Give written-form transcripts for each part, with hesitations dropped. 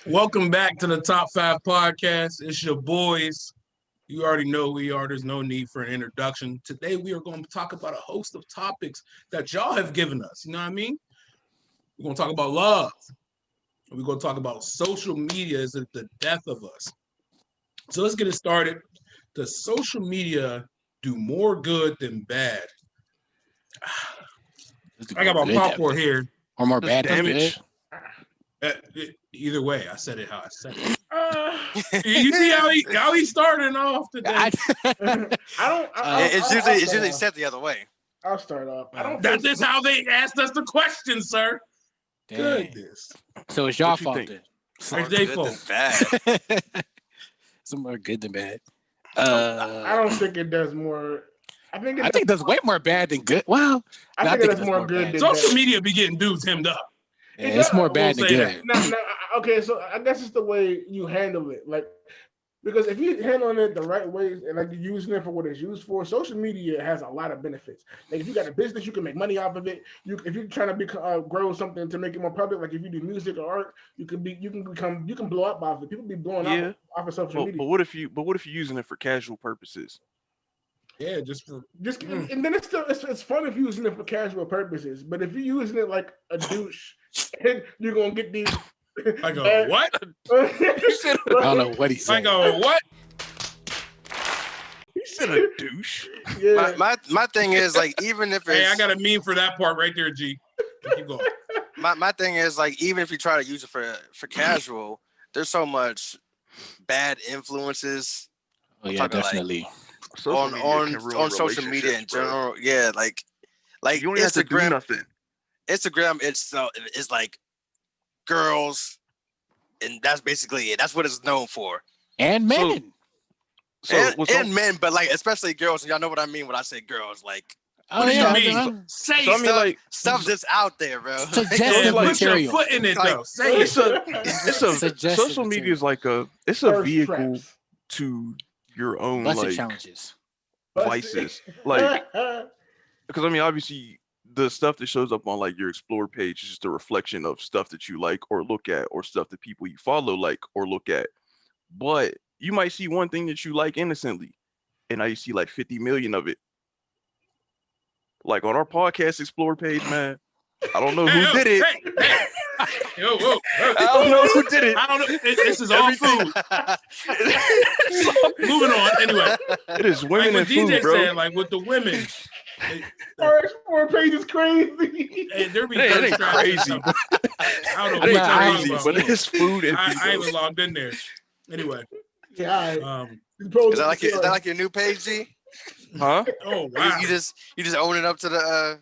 Welcome back to the Top 5 podcast. It's your boys. You already know who we are. There's no need for an introduction. Today, we are going to talk about a host of topics that y'all have given us. You know what I mean? We're going to talk about love. We're going to talk about social media. Is it the death of us? So let's get it started. Does social media do more good than bad? I got my popcorn here. Or more bad than damage. Either way, I said it how I said it. You see how he starting off today? It's usually said the other way. I'll start off. That is how they asked us the question, sir. Dang. Goodness. So it's y'all What you fault think? then. It's More their good fault. than bad. Some more good than bad. I don't think it does more. I think it does way more bad than good. Well, I think it does more good bad. than Social bad. media be getting dudes hemmed up. Yeah, it's more bad than say good. Okay, so I guess it's the way you handle it. Like, because if you're handling it the right way and like you're using it for what it's used for, social media has a lot of benefits. Like if you got a business, you can make money off of it. If you're trying to grow something to make it more public, like if you do music or art, you can blow up off it. People be blowing up off of social media. But what if you're using it for casual purposes? Yeah, and then it's fun if you're using it for casual purposes. But if you're using it like a douche, and you're gonna get these. I go, what? I don't know what he said. I go, what? You said a douche. Yeah. My thing is like even if it's Hey, I got a meme for that part right there, G. Keep going. my thing is like even if you try to use it for casual, there's so much bad influences. Oh yeah, definitely. On social media in general. Yeah, like you don't have to do nothing. Instagram, it's like girls, and that's basically it. That's what it's known for. And men. And men, but like especially girls. And y'all know what I mean when I say girls. Like, what do you mean? Say stuff just out there, bro. Suggestive put material. your foot in it, Like, though. Say it. Social media is like it's a vehicle to your own Busted challenges. vices. Like, because I mean, obviously, the stuff that shows up on like your explore page is just a reflection of stuff that you like or look at, or stuff that people you follow like or look at. But you might see one thing that you like innocently, and now you see like 50 million of it. Like on our podcast explore page, man. I don't know who did it. I don't know who did it. I don't know. This is all food. Moving on. Anyway, it is women like and food, DJ bro. said, like with the women. Our explore page is crazy. Hey, there be It ain't crazy. I don't know It what ain't you're crazy, talking but about. it's food and I even logged in there. Anyway. Yeah. Is that like your new page, G? Huh? Oh wow. You just own it up to the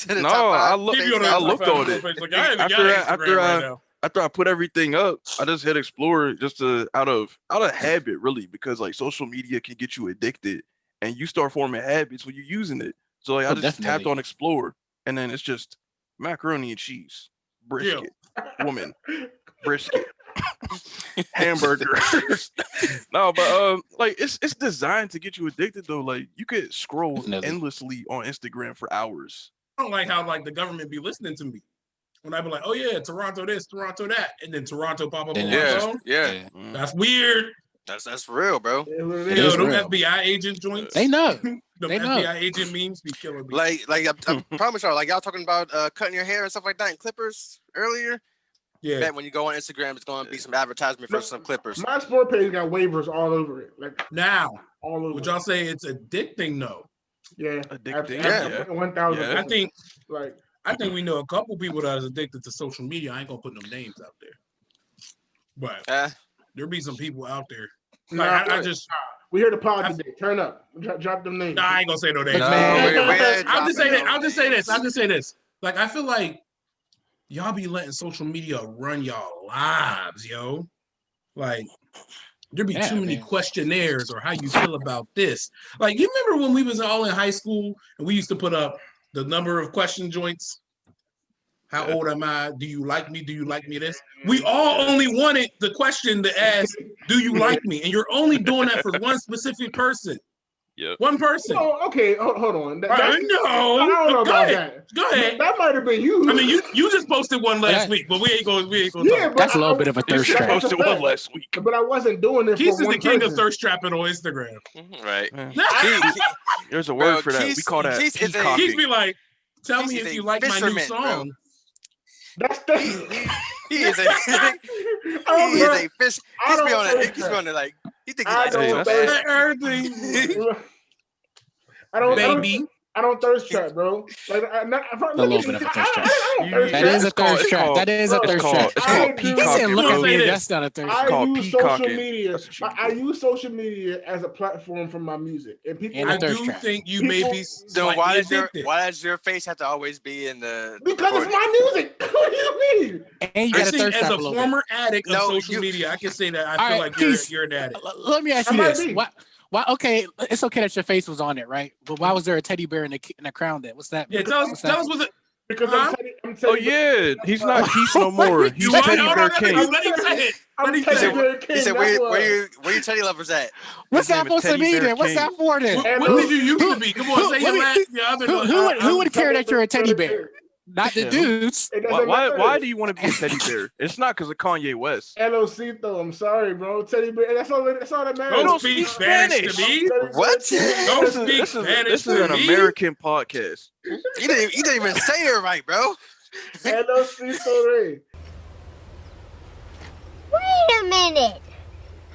No, top 5. I looked on it. Like, I haven't got Instagram right now. After I put everything up, I just hit explore just out of habit, really, because like social media can get you addicted, and you start forming habits when you're using it. So like I just tapped on explore, and then it's just macaroni and cheese, brisket, woman, brisket, hamburgers. No, but like it's designed to get you addicted though. Like you could scroll endlessly on Instagram for hours. I don't like how like the government be listening to me. When I be like, oh yeah, Toronto this, Toronto that, and then Toronto pop up on my phone. Yeah. That's weird. That's real, bro. Yo, them FBI agent joints. They know. The FBI agent memes be killing me. Like I promise y'all, like y'all talking about cutting your hair and stuff like that in clippers earlier. Yeah. Bet when you go on Instagram, it's going to be some advertisement for some clippers. My sport page got waivers all over it. Like now, all over. would y'all say it's addicting though? Yeah. Addicting. Yeah. 1,000. Yeah. I think we know a couple people that is addicted to social media. I ain't gonna put no names out there, but there be some people out there. Like, we hear the pod today. Turn up. Drop them names. Nah, I ain't gonna say no names. I'll just say this. Like I feel like y'all be letting social media run y'all lives, yo. Like there be too many questionnaires or how you feel about this. Like you remember when we was all in high school and we used to put up the number of question joints? How old am I? Do you like me? Do you like me this? We all only wanted the question to ask, do you like me? And you're only doing that for one specific person. Yeah. One person. Oh, okay. Hold on. No. I don't know about that. Go ahead. That might have been you. I mean, you just posted one last week, but we ain't going. Yeah, talk. That's a little bit of a You thirst just trap. posted one last week. But I wasn't doing it Keith for is one the king person. of thirst trapping on Instagram. Right. There's a word for that. Keith, we call that Keith peacocking. Keith be like, "Tell Keith me is if a you like my new fisherman, song." bro. That's He is a he is a fish. He's be on it. He's on it like he think he likes it so bad. Everything. Baby. I don't thirst trap, bro. Like, A little bit of a thirst trap. That is a It's called- thirst trap. That is a It's thirst called trap. it's called He He peacocking. said, "Look at bro. me." this. That's not a thirst I trap. called use social peacocking. media. That's what you I do. use social media as a platform for my music, and people. And a I thirst do trap. think you may be Then slightly why addicted. does your face have to always be in the because it's recording? my music. What do you mean? And you I got a think thirst as trap a a little bit. former addict of No, social you- media, I can say that I All feel right, like Keith. you're an addict. Let me ask you I might this: be. why? Okay, it's okay that your face was on it, right? But why was there a teddy bear in a crown? Then what's that? Yeah, tell us what's it. Because Huh? I'm Oh telling you. yeah, he's not Keith no more. He's You want? Teddy Hold Bear on, King. let him say it. I'm Let him Teddy say it. Bear He King. said, That's where your teddy lovers at? What's His name that is supposed to Teddy mean? Bear Then? What's King. that for then? What did you used to be? Come on, say your other. Who would care that you're a teddy bear? Not the Yeah, dudes. It doesn't matter. Why do you want to be a teddy bear? It's not because of Kanye West. Locito, I'm sorry, bro. Teddy bear. That's all that matters. Don't speak Spanish to me. What? Don't speak Spanish This is to an me. American podcast. You didn't even say it right, bro. Locito Rey. Wait a minute.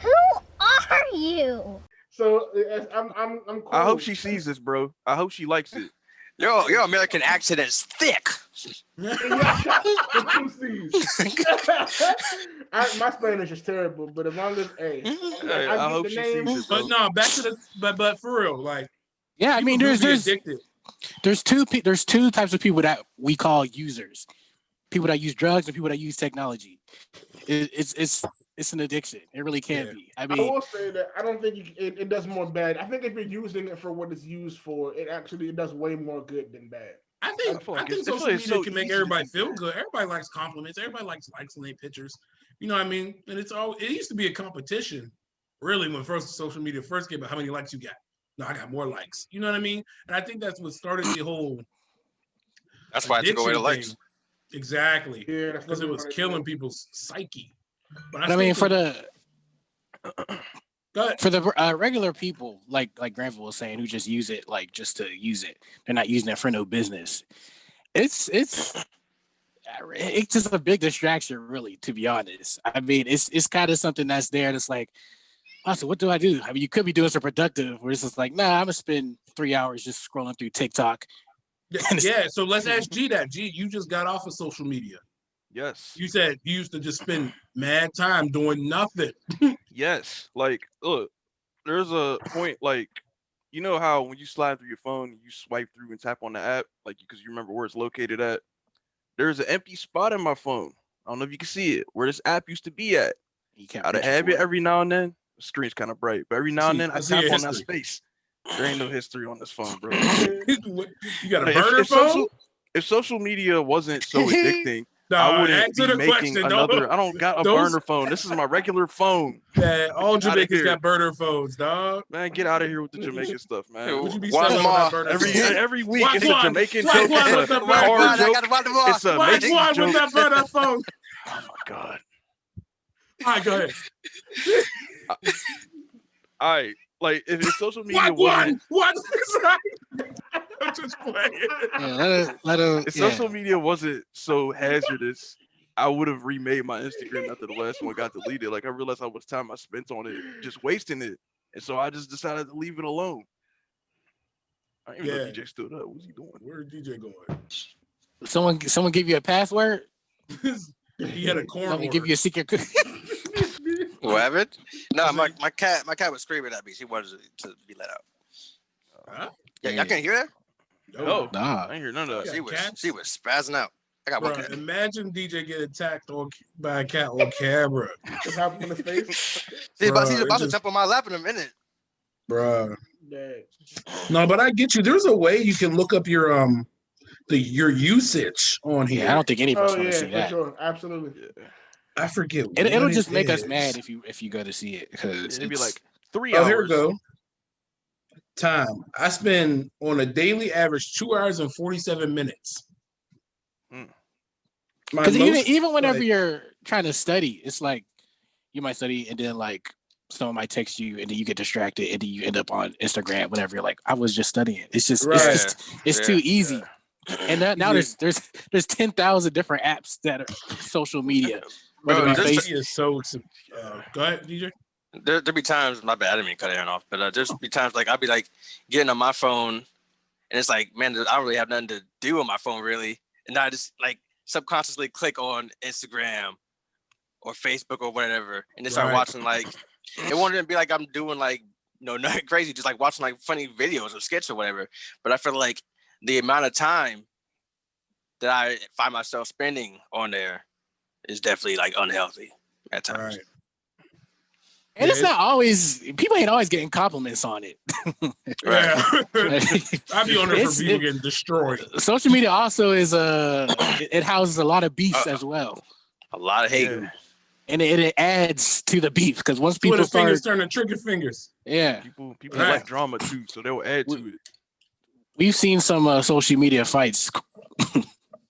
Who are you? So I'm cool. I hope she sees this, bro. I hope she likes it. Your American accent is thick. My Spanish is terrible, but as long as I hope she sees it. But no, back to the but for real, like Yeah, I mean, people do be there's addicted. there's two types of people that we call users: people that use drugs and people that use technology. It's an addiction. It really can be. I I mean, will say that I don't think it does more bad. I think if you're using it for what it's used for, it does way more good than bad. I think social media can make everybody feel good. Everybody likes compliments. Everybody likes likes on their pictures. You know what I mean? And it used to be a competition, really, when social media first came out. How many likes you got? No, I got more likes. You know what I mean? And I think that's what started the whole. That's why I took away the addiction likes. thing. Exactly. Yeah, Because it was killing people's psyche. But I mean, for the regular people, like Granville was saying, who just use it like just to use it, they're not using it for no business. It's just a big distraction, really, to be honest. I mean, it's kind of something that's there. That's like, oh, so what do I do? I mean, you could be doing something productive, where it's just like, nah, I'm gonna spend 3 hours just scrolling through TikTok. Yeah, so let's ask G that. G, you just got off of social media. Yes. You said you used to just spend mad time doing nothing. Yes. Like, look, there's a point, like, you know how when you slide through your phone, you swipe through and tap on the app, like, because you remember where it's located at. There's an empty spot in my phone. I don't know if you can see it, where this app used to be at. Out of habit, every now and then, the screen's kind of bright, but every now and then I tap on that space. There ain't no history on this phone, bro. You got a burner phone? If social media wasn't so addicting, No, I wouldn't answer be the making question. another. I don't got a burner phone. This is my regular phone. Yeah, all Jamaicans here. got burner phones, dog. Man, get out of here with the Jamaican stuff, man. Would you be One selling more. on that burner phone? Every week Watch it's a one. Jamaican Watch joke. one It's with a the burner car phone. joke. It's a Watch Mexican one joke. with that burner phone. Oh my god. All right, go ahead. All right, like if social media What wasn't, one? I'm just playing. Yeah, let her. if social media wasn't so hazardous, I would have remade my Instagram after the last one got deleted. Like I realized how much time I spent on it, just wasting it, and so I just decided to leave it alone. I didn't even know DJ stood up. What's he doing? Where's DJ going? Someone give you a password? He had a corn. Let me give you a secret. What happened? No, my cat was screaming at me. She wanted to be let out. Huh? Yeah, y'all can't hear that? No, Nah. I ain't hear none of that. She was spazzing out. I got one Bro, cat. imagine DJ get attacked by a cat on camera. Just happened in the face. She's about Bro, to jump on my lap in a minute. Bro. Yeah. No, but I get you. There's a way you can look up your your usage on here. Yeah, I don't think any of us Oh want yeah, to see for that. sure, absolutely. Yeah. I forget. It'll just make us mad if you go to see it because It'd be like 3 Oh, hours. here we go. Time. I spend on a daily average 2 hours and 47 minutes. Because even whenever you're trying to study, it's like you might study and then like someone might text you and then you get distracted and then you end up on Instagram, whatever. You're like, I was just studying. It's just it's too easy. And now there's 10,000 different apps that are social media. Bro, this is so. Go ahead, DJ. There be times, my bad, I didn't mean to cut Aaron off, but there's be times like I'll be like getting on my phone and it's like, man, I don't really have nothing to do on my phone really. And I just like subconsciously click on Instagram or Facebook or whatever and then start watching like, it won't even be like I'm doing like, nothing crazy, just like watching like funny videos or skits or whatever. But I feel like the amount of time that I find myself spending on there is definitely like unhealthy at times. Right. And it's not always, people ain't always getting compliments on it. Yeah. I'd be on there for people getting destroyed. Social media also is it houses a lot of beefs as well. A lot of hate. Yeah. And it adds to the beef because once people Twitter fingers turn to trigger fingers. Yeah. People like drama too, so they'll add to it. We've seen some social media fights.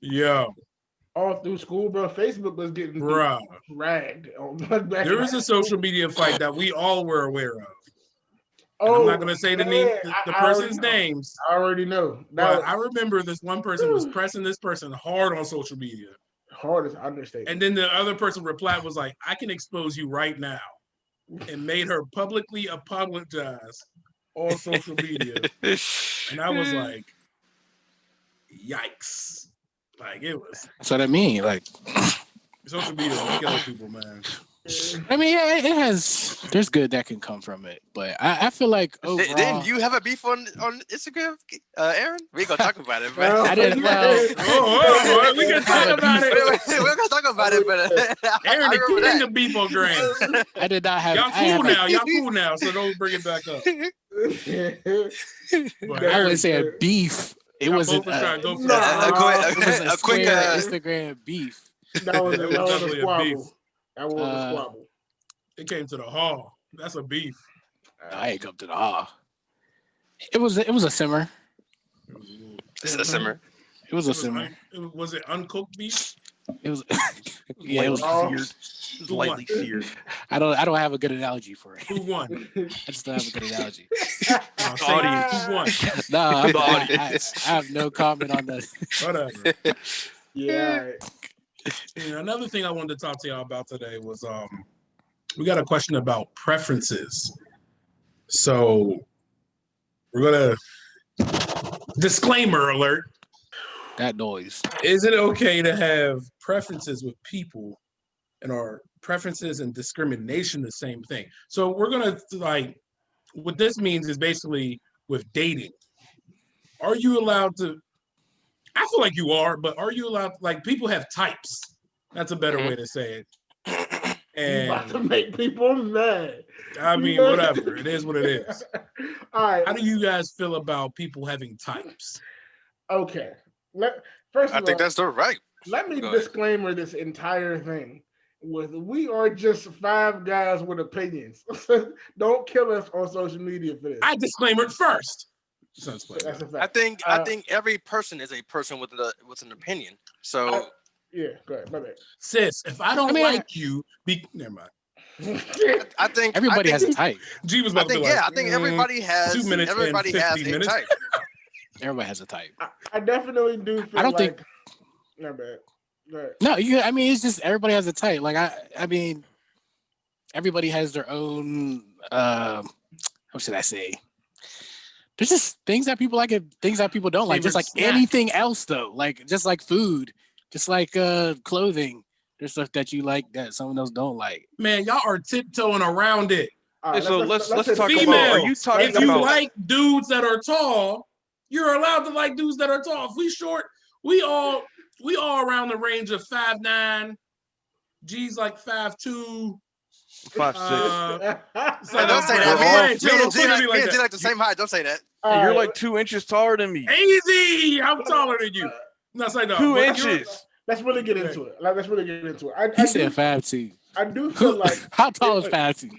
Yeah. All through school, bro. Facebook was getting dragged. There was a social media fight that we all were aware of. I'm not going to say the person's names. I already know. But I remember this one person was pressing this person hard on social media. Hard as understatement. And then the other person replied was like, I can expose you right now. And made her publicly apologize on social media. And I was like, yikes. Like it was. That's what I mean. Like social media is killing people, man. I mean, yeah, it has. There's good that can come from it, but I feel like overall. Didn't you have a beef on Instagram, Aaron? We gonna talk about it, man. I didn't. We can talk about it. We're gonna talk about it, but Aaron, the king of beef on Graham. I did not have. Y'all cool now, so don't bring it back up. I wouldn't say a beef. It wasn't a quick Instagram beef. That was a squabble. That was a squabble. It came to the hall. That's a beef. I ain't come to the hall. It was a simmer. It's a simmer. It was a simmer. Was it uncooked beef? It was. Yeah, it was seared. Lightly seared. I don't have a good analogy for it. Who won? I just don't have a good analogy. Audience. Who won? No, I have no comment on that. Whatever. Yeah. Another thing I wanted to talk to y'all about today was we got a question about preferences. So we're gonna disclaimer alert. That noise. Is it okay to have preferences with people, and are preferences and discrimination the same thing? So we're gonna like, what this means is basically with dating. Are you allowed to? I feel like you are, but are you allowed? Like, people have types. That's a better way to say it. And you about to make people mad. I mean, whatever. It is what it is. All right. How do you guys feel about people having types? Okay. First of all, I think that's the right. Let me disclaimer this entire thing with we are just 5 guys with opinions. Don't kill us on social media for this. I disclaimer it first. That's a fact. I think every person is a person with an opinion. So yeah, go ahead. My bad. Sis, if I don't like you, never mind. I think everybody has a type. G was about to be like, I think everybody has 2 minutes. Everybody has a type. Everybody has a type. I definitely do feel I don't think. Not bad. No, I mean, it's just everybody has a type. Like I mean, everybody has their own. How should I say? There's just things that people like and things that people don't like. Just like anything else, though. Like just like food, just like clothing. There's stuff that you like that someone else don't like. Man, y'all are tiptoeing around it. Right, so let's talk female. about. Are you talking if you like dudes that are tall, you're allowed to like dudes that are tall. If we short, we all around the range of 5'9". G's like 5'2". 5'6". So don't say that. Me and G like the same height. Don't say that. You're like 2 inches taller than me. Easy. I'm taller than you. No, say no. 2 inches. Let's really get into it. He said 5'2". I do feel like how tall is 5'2"?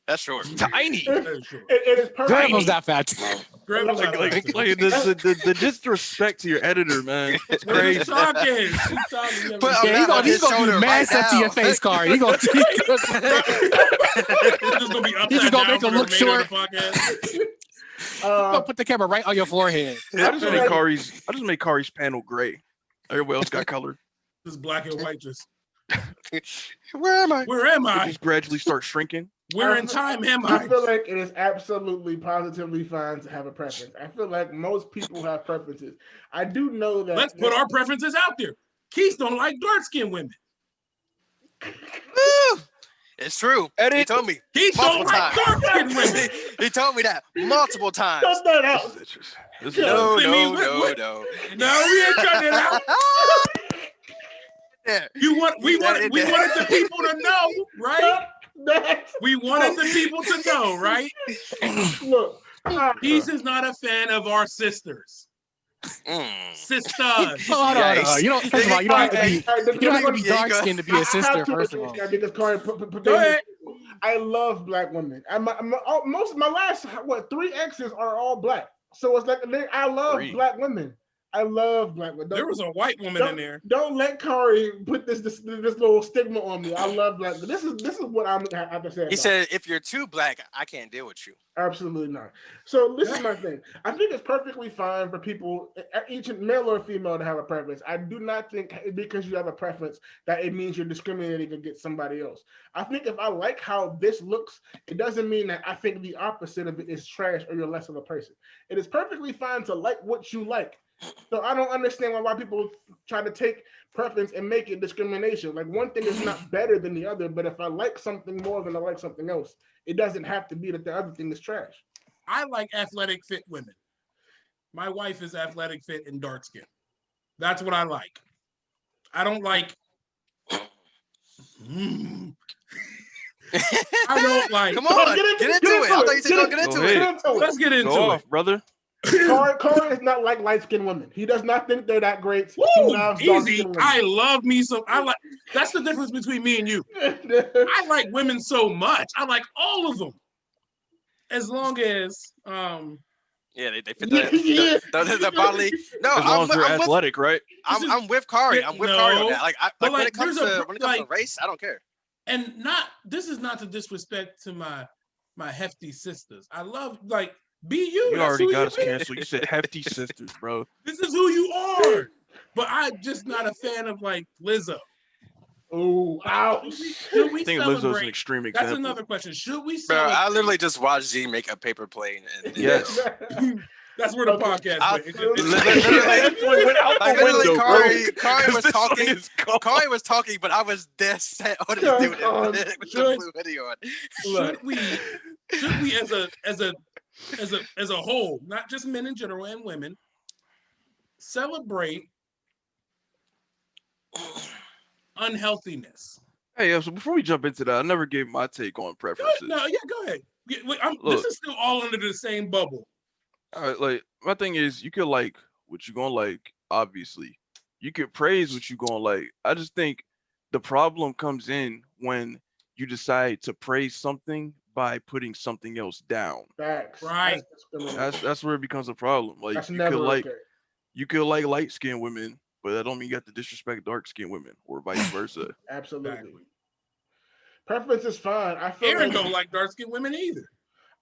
That's short. Tiny. It is perfect. Grandma's not fat. Grandma's not Like fat. the disrespect to your editor, man. It's crazy. She's talking. She's talking. Put Yeah, on he's his gonna be shoulder mad right up to your now. face, Khari. He's gonna Just gonna be upside He's just gonna down make for him the look remainder of short. the podcast. Put the camera right on your forehead. I just made Khari's panel gray. Everybody else got colored. Just black and white. Just Where am I? where am It I? just gradually start shrinking. Where in time am I I? feel like it is absolutely positively fine to have a preference. I feel like most people have preferences. I do know that. Let's put our preferences out there. Keith don't like dark-skinned women. It's true. Edit. He told me. Keith don't Multiple like times. dark-skinned women. He told me that multiple times. Cut that out. This No, I mean, no, what- no. No, we ain't cutting it out. Yeah. We wanted the people to know, right? Cut that. We wanted the people to know, right? Look. Keith is not a fan of our sisters. Sisters. Hold on. You don't. First of all, you don't have to be. You You don't have to be dark skinned to be a sister. First of all. Because Khari, Go ahead. I love black women. Most of my last 3 exes are all black. So it's like I love black women. I love black women. There was a white woman in there. Don't let Khari put this little stigma on me. I love black. This is what I have to say. He said, if you're too black, I can't deal with you. Absolutely not. So this is my thing. I think it's perfectly fine for people, each male or female, to have a preference. I do not think because you have a preference that it means you're discriminating against somebody else. I think if I like how this looks, it doesn't mean that I think the opposite of it is trash or you're less of a person. It is perfectly fine to like what you like. So I don't understand why people try to take preference and make it discrimination. Like one thing is not better than the other, but if I like something more than I like something else, it doesn't have to be that the other thing is trash. I like athletic fit women. My wife is athletic fit and dark skin. That's what I like. I don't like. I don't like. Come on, get into it. I thought you said go get into it. Let's get into Go it, off, brother. Khari is not like light-skinned women. He does not think they're that great. Woo, easy. I love me some. I like. That's the difference between me and you. I like women so much. I like all of them, as long as Yeah, they fit the bodily. No, As long as they're athletic, right? I'm with Khari. I'm with Khari on that. Like, when it comes to race, I don't care. And this is not to disrespect to my hefty sisters. I love be you. You already got us canceled. You said hefty sisters, bro. This is who you are. But I'm just not a fan of Lizzo. Oh, ouch. Should we I think celebrate? Lizzo's an extreme example. That's another question. Should we Bro, celebrate? I literally just watched Z make a paper plane. And Yes. That's where the podcast literally, Khari was talking. Khari was talking, but I was dead set on this dude with the blue hoodie on. Should we as a whole, not just men in general and women, celebrate unhealthiness? Hey, so before we jump into that, I never gave my take on preferences. No, yeah, go ahead. This is still all under the same bubble. All right, my thing is, you could like what you're gonna like. Obviously, you could praise what you're gonna like. I just think the problem comes in when you decide to praise something by putting something else down. Facts. Right. That's where it becomes a problem. Like That's you never could like okay. you could like light-skinned women, but that don't mean you have to disrespect dark-skinned women or vice versa. Absolutely. Exactly. Preference is fine. I feel Aaron don't like dark-skinned women either.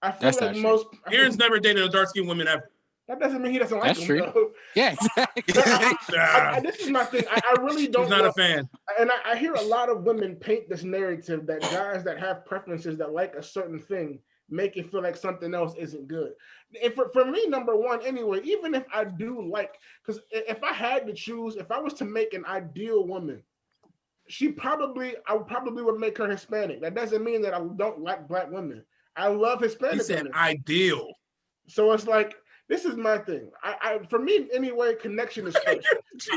I feel That's like not most. Aaron's never dated a dark-skinned woman ever. That doesn't mean he doesn't like That's them. true. Though. Yeah, exactly. This is my thing. I really don't. He's not a fan. And I hear a lot of women paint this narrative that guys that have preferences that like a certain thing make it feel like something else isn't good. And for me, number one, anyway, even if I do like, because if I had to choose, if I was to make an ideal woman, I probably would make her Hispanic. That doesn't mean that I don't like black women. I love Hispanic He said women. ideal. So it's like, this is my thing. For me, anyway, connection is first.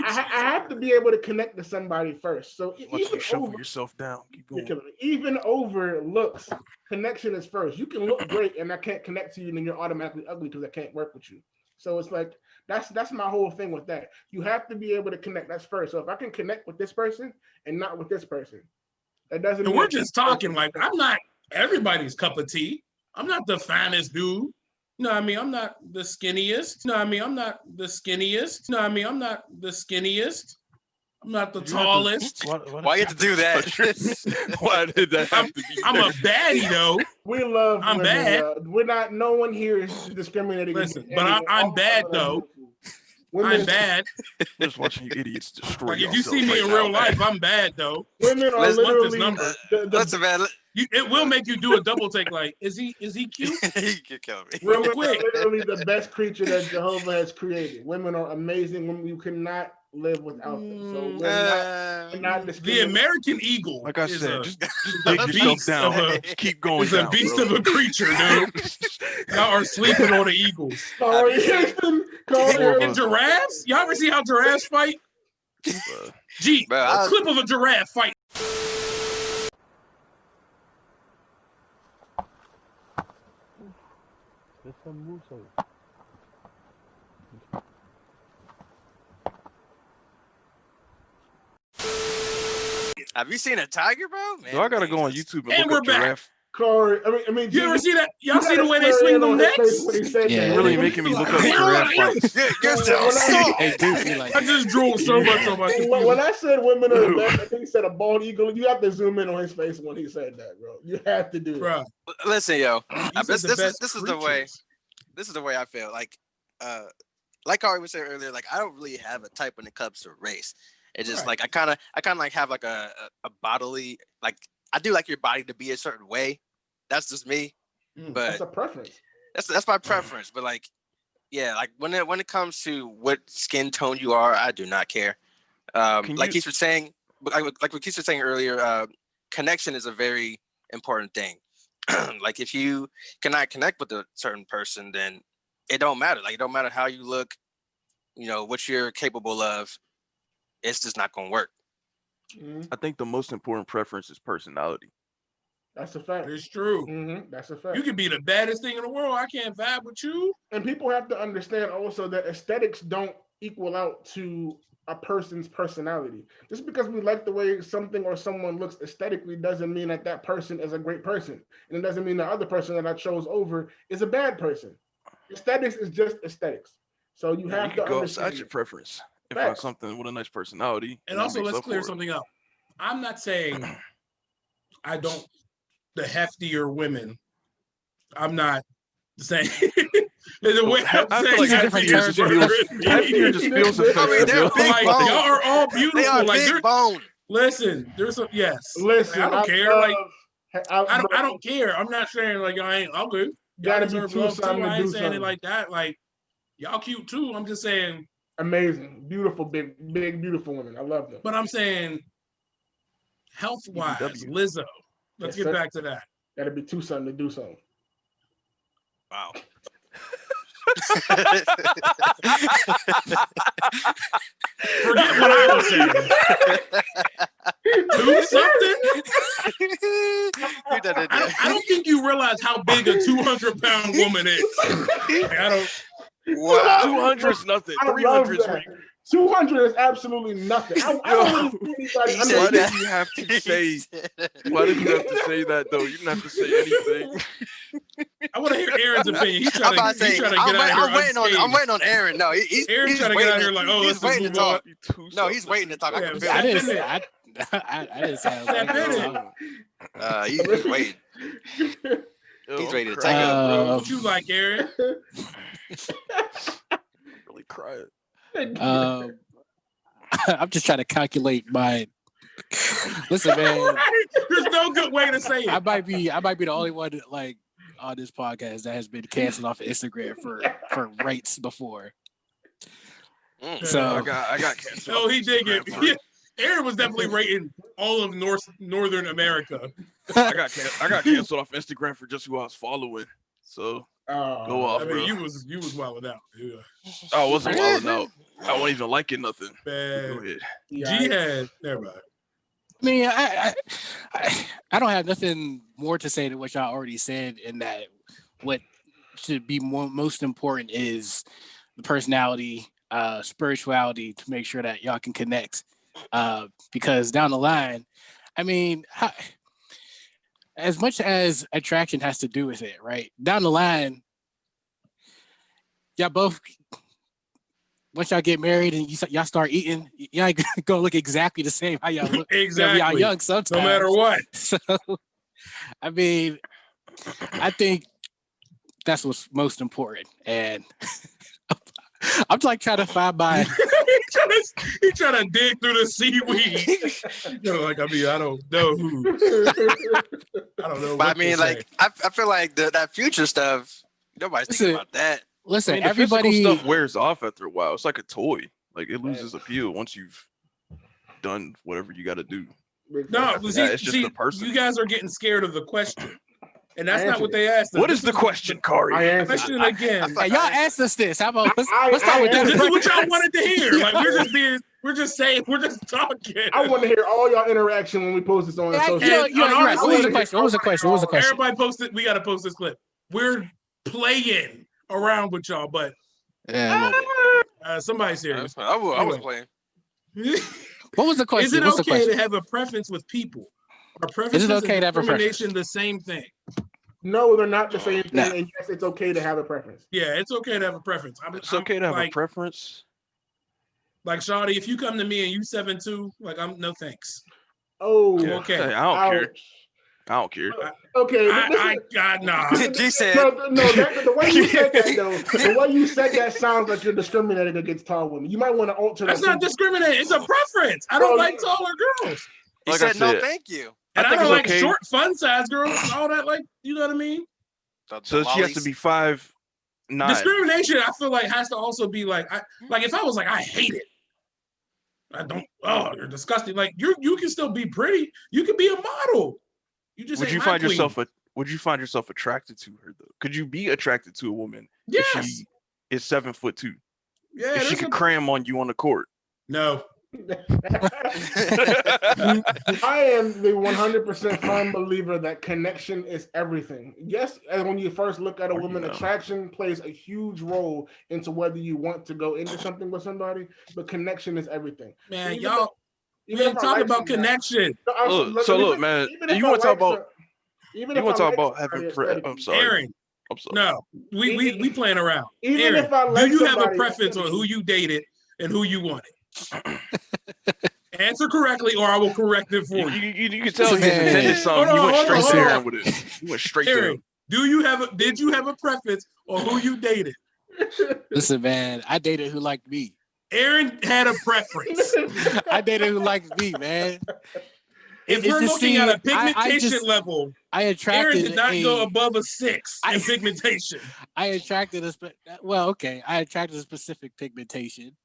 I have to be able to connect to somebody first. So Once you shuffle yourself down, keep going. Even over looks, connection is first. You can look great, and I can't connect to you, and then you're automatically ugly because I can't work with you. So it's like that's my whole thing with that. You have to be able to connect. That's first. So if I can connect with this person and not with this person, that doesn't. And we're just talking. Like I'm not everybody's cup of tea. I'm not the finest dude. No, I mean, I'm not the skinniest. No, I mean, I'm not the skinniest. No, I mean, I'm not the skinniest. I'm not the tallest. Why you have to do that? Why did that have to be? I'm a baddie though. We love. I'm women, bad. We're not. No one here is discriminating. Listen, but I'm bad though. I'm bad. I'm just watching you idiots destroy. Like if you see me in real life, I'm bad though. Women are literally. Listen, man. It will make you do a double take. Like, is he cute? He could kill me. Women are literally the best creature that Jehovah has created. Women are amazing. Women, you cannot live without them. So we're not the American eagle. Like I said, just dig yourself down. Just keep going. It's a beast of a creature, dude. Y'all are sleeping on the eagles. And giraffes? Y'all ever see how giraffes fight? Gee, a clip of a giraffe fight. Have you seen a tiger, bro? Man, so I gotta go on YouTube and look up giraffe. Khari, I mean, you ever see that? Y'all see the way they swing them necks? Yeah, you're really making me look up giraffe fights. I just drooled so much on my computer. When I said women are the best, I think he said a bald eagle. You have to zoom in on his face when he said that, bro. You have to do it. Listen, yo, this is the way. This is the way I feel. Like Khari was saying earlier, like I don't really have a type when it comes to race. It's just like I kind of like have like a bodily, like I do like your body to be a certain way. That's just me. But that's a preference. That's my preference. But like, yeah, like when it comes to what skin tone you are, I do not care. Like Keith was saying, like what Keith was saying earlier, connection is a very important thing. Like if you cannot connect with a certain person, then it don't matter. Like it don't matter how you look, you know, what you're capable of. It's just not gonna work. I think the most important preference is personality. That's a fact. It's true. That's a fact. You can be the baddest thing in the world. I can't vibe with you. And people have to understand also that aesthetics don't equal out to a person's personality. Just because we like the way something or someone looks aesthetically doesn't mean that that person is a great person. And it doesn't mean the other person that I chose over is a bad person. Aesthetics is just aesthetics. So you have to go understand outside your preference and find something with a nice personality. And also, let's clear something up. I'm not saying I don't, the heftier women, I'm not saying. The way I'm saying heftier just feels offensive. I mean, they're big like, bone. y'all are all beautiful. They are like, big bone. Listen, there's a yes. Listen, I don't care. Like, I don't care. I'm not saying like I ain't ugly. Gotta be too something I to ain't do saying something. it like that. Like, y'all cute too. I'm just saying. Amazing, beautiful, big, beautiful women. I love them. But I'm saying, health-wise, Lizzo. Let's get back to that. Gotta be too something to do something. Wow. Forget what I was saying. Do something? I don't think you realize how big a 200-pound woman is. I don't. Wow. 200 is nothing. 300 is 200 is absolutely nothing. I don't really see anybody. Why did you have to say? Why did you have to say that though? You didn't have to say anything. I want to hear Aaron's opinion. He's trying to get out of here. I'm waiting on Aaron. No, Aaron's trying to get out of here. Like, oh, he's waiting to talk. No, he's waiting to talk. I didn't say he's waiting. He's ready to take it. What you like, Aaron? Really crying. I'm just trying to calculate my. Listen, man. There's no good way to say it. I might be the only one like on this podcast that has been canceled off of Instagram for rates before. So I got canceled. Oh, he did get. Yeah. Aaron was definitely rating all of Northern America. I got canceled off Instagram for just who I was following. So go off, I mean, bro. you was wilding out. Yeah. I wasn't wilding out. I wasn't even liking nothing. Go ahead. Jihad, never mind. I mean, I don't have nothing more to say than what y'all already said. In that, what should be most important is the personality, spirituality, to make sure that y'all can connect. Because down the line, I mean, as much as attraction has to do with it, right? Down the line, y'all both, once y'all get married and y'all start eating, y'all gonna look exactly the same how y'all look. Exactly. Y'all young sometimes. No matter what. So, I mean, I think that's what's most important. And I'm like trying to find my. He trying to dig through the seaweed. Like, I mean, I don't know who. I don't know. But I mean, like, I feel like that future stuff, nobody's thinking about that. Listen, I mean, the everybody physical stuff wears off after a while. It's like a toy. Like, it loses appeal once you've done whatever you got to do. No, it's just the person. You guys are getting scared of the question. And that's not what they asked us. What is the question, Khari? I question again. Hey, y'all asked us this. How about let's start with this? This is what y'all wanted to hear. Like we're just talking. I want to hear all y'all interaction when we post this on social media. You're right. What was the question? Everybody posted. We got to post this clip. We're playing around with y'all, but somebody's serious. I was playing. What was the question? Is it okay to have a preference with people? Are preferences and discrimination the same thing? No, they're not the same thing. No. And yes, it's okay to have a preference. Yeah, it's okay to have a preference. It's okay to have a preference. Like, Shawty, if you come to me and you 7'2", like, I'm no thanks. Oh, I'm okay. I don't care. Okay, nah. G said no. The way you said that, though, the way you said that sounds like you're discriminating against tall women. You might want to alter that. That's not discriminating. It's a preference. I don't like taller girls. He said no, thank you. And I don't like short, fun size girls. All that, like, you know what I mean? So she has to be 5'9". Discrimination, I feel like, has to also be like, if I was like, I hate it. I don't. Oh, you're disgusting. Like, you can still be pretty. You can be a model. You just would you find yourself attracted to her though? Could you be attracted to a woman if she is 7'2"? Yeah, if she could cram on you on the court. No. I am the 100% firm believer that connection is everything. Yes, and when you first look at a woman, attraction plays a huge role into whether you want to go into something with somebody, but connection is everything. Man, even talk about connection. Look, man, you want to talk about having I'm sorry. Aaron, I'm sorry. No, we playing around. Even Aaron, if I like do you have a preference on who you dated and who you wanted? Answer correctly, or I will correct it for you. You can tell his intended something. You went straight to Aaron with it. You went straight to him. Did you have a preference on who you dated? Listen, man, I dated who liked me. Aaron had a preference. I dated who liked me, man. If we're looking at a pigmentation level, Aaron did not go above a 6 in pigmentation. I attracted a specific pigmentation.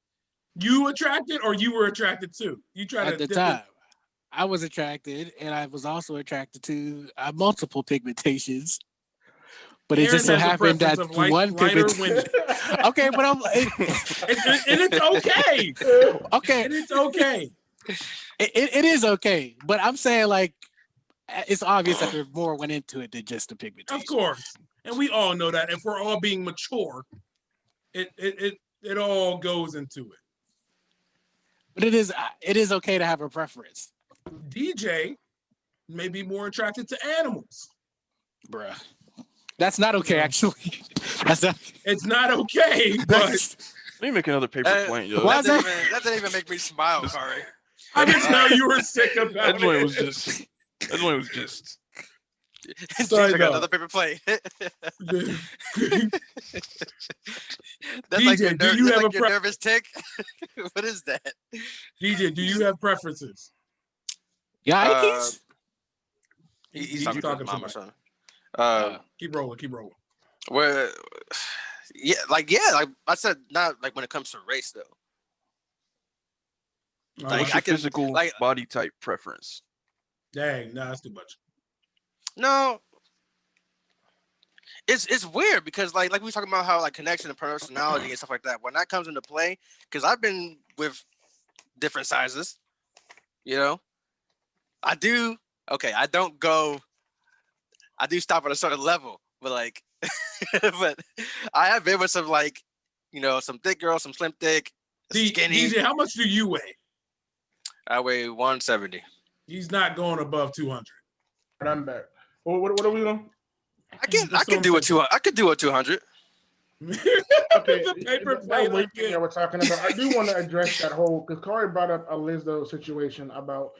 You attracted, or you were attracted to? You tried at the time. I was attracted, and I was also attracted to multiple pigmentations. But it just so happened that one pigmentation. Okay, but and it's okay. Okay, and it's okay. It is okay, but I'm saying like it's obvious that there more went into it than just the pigmentation. Of course, and we all know that. If we're all being mature, it all goes into it. But it is okay to have a preference. DJ may be more attracted to animals. Bruh. That's not okay, actually. It's not okay, but... Let me make another paper plane, yo. That didn't even make me smile, Khari. I can tell you were sick about that it. That one was just... Sorry, I got another paper plate. That's DJ, like your nervous tick. What is that? DJ, do you have preferences? Yeah, he's talking to his mom or something. Keep rolling. Well, like I said, not like when it comes to race though. What's your physical body type preference? Dang, no, that's too much. No, it's weird because like we were talking about how like connection and personality and stuff like that. When that comes into play, because I've been with different sizes, you know, I do stop at a certain level, but like, but I have been with some like, you know, some thick girls, some slim thick, skinny. DJ, how much do you weigh? I weigh 170. He's not going above 200. I'm back. What are we on? I could do a 200. I could do a 200. Okay, The paper that plate weight thing again. that we're talking about, I do want to address that whole, because Khari brought up a Lizzo situation about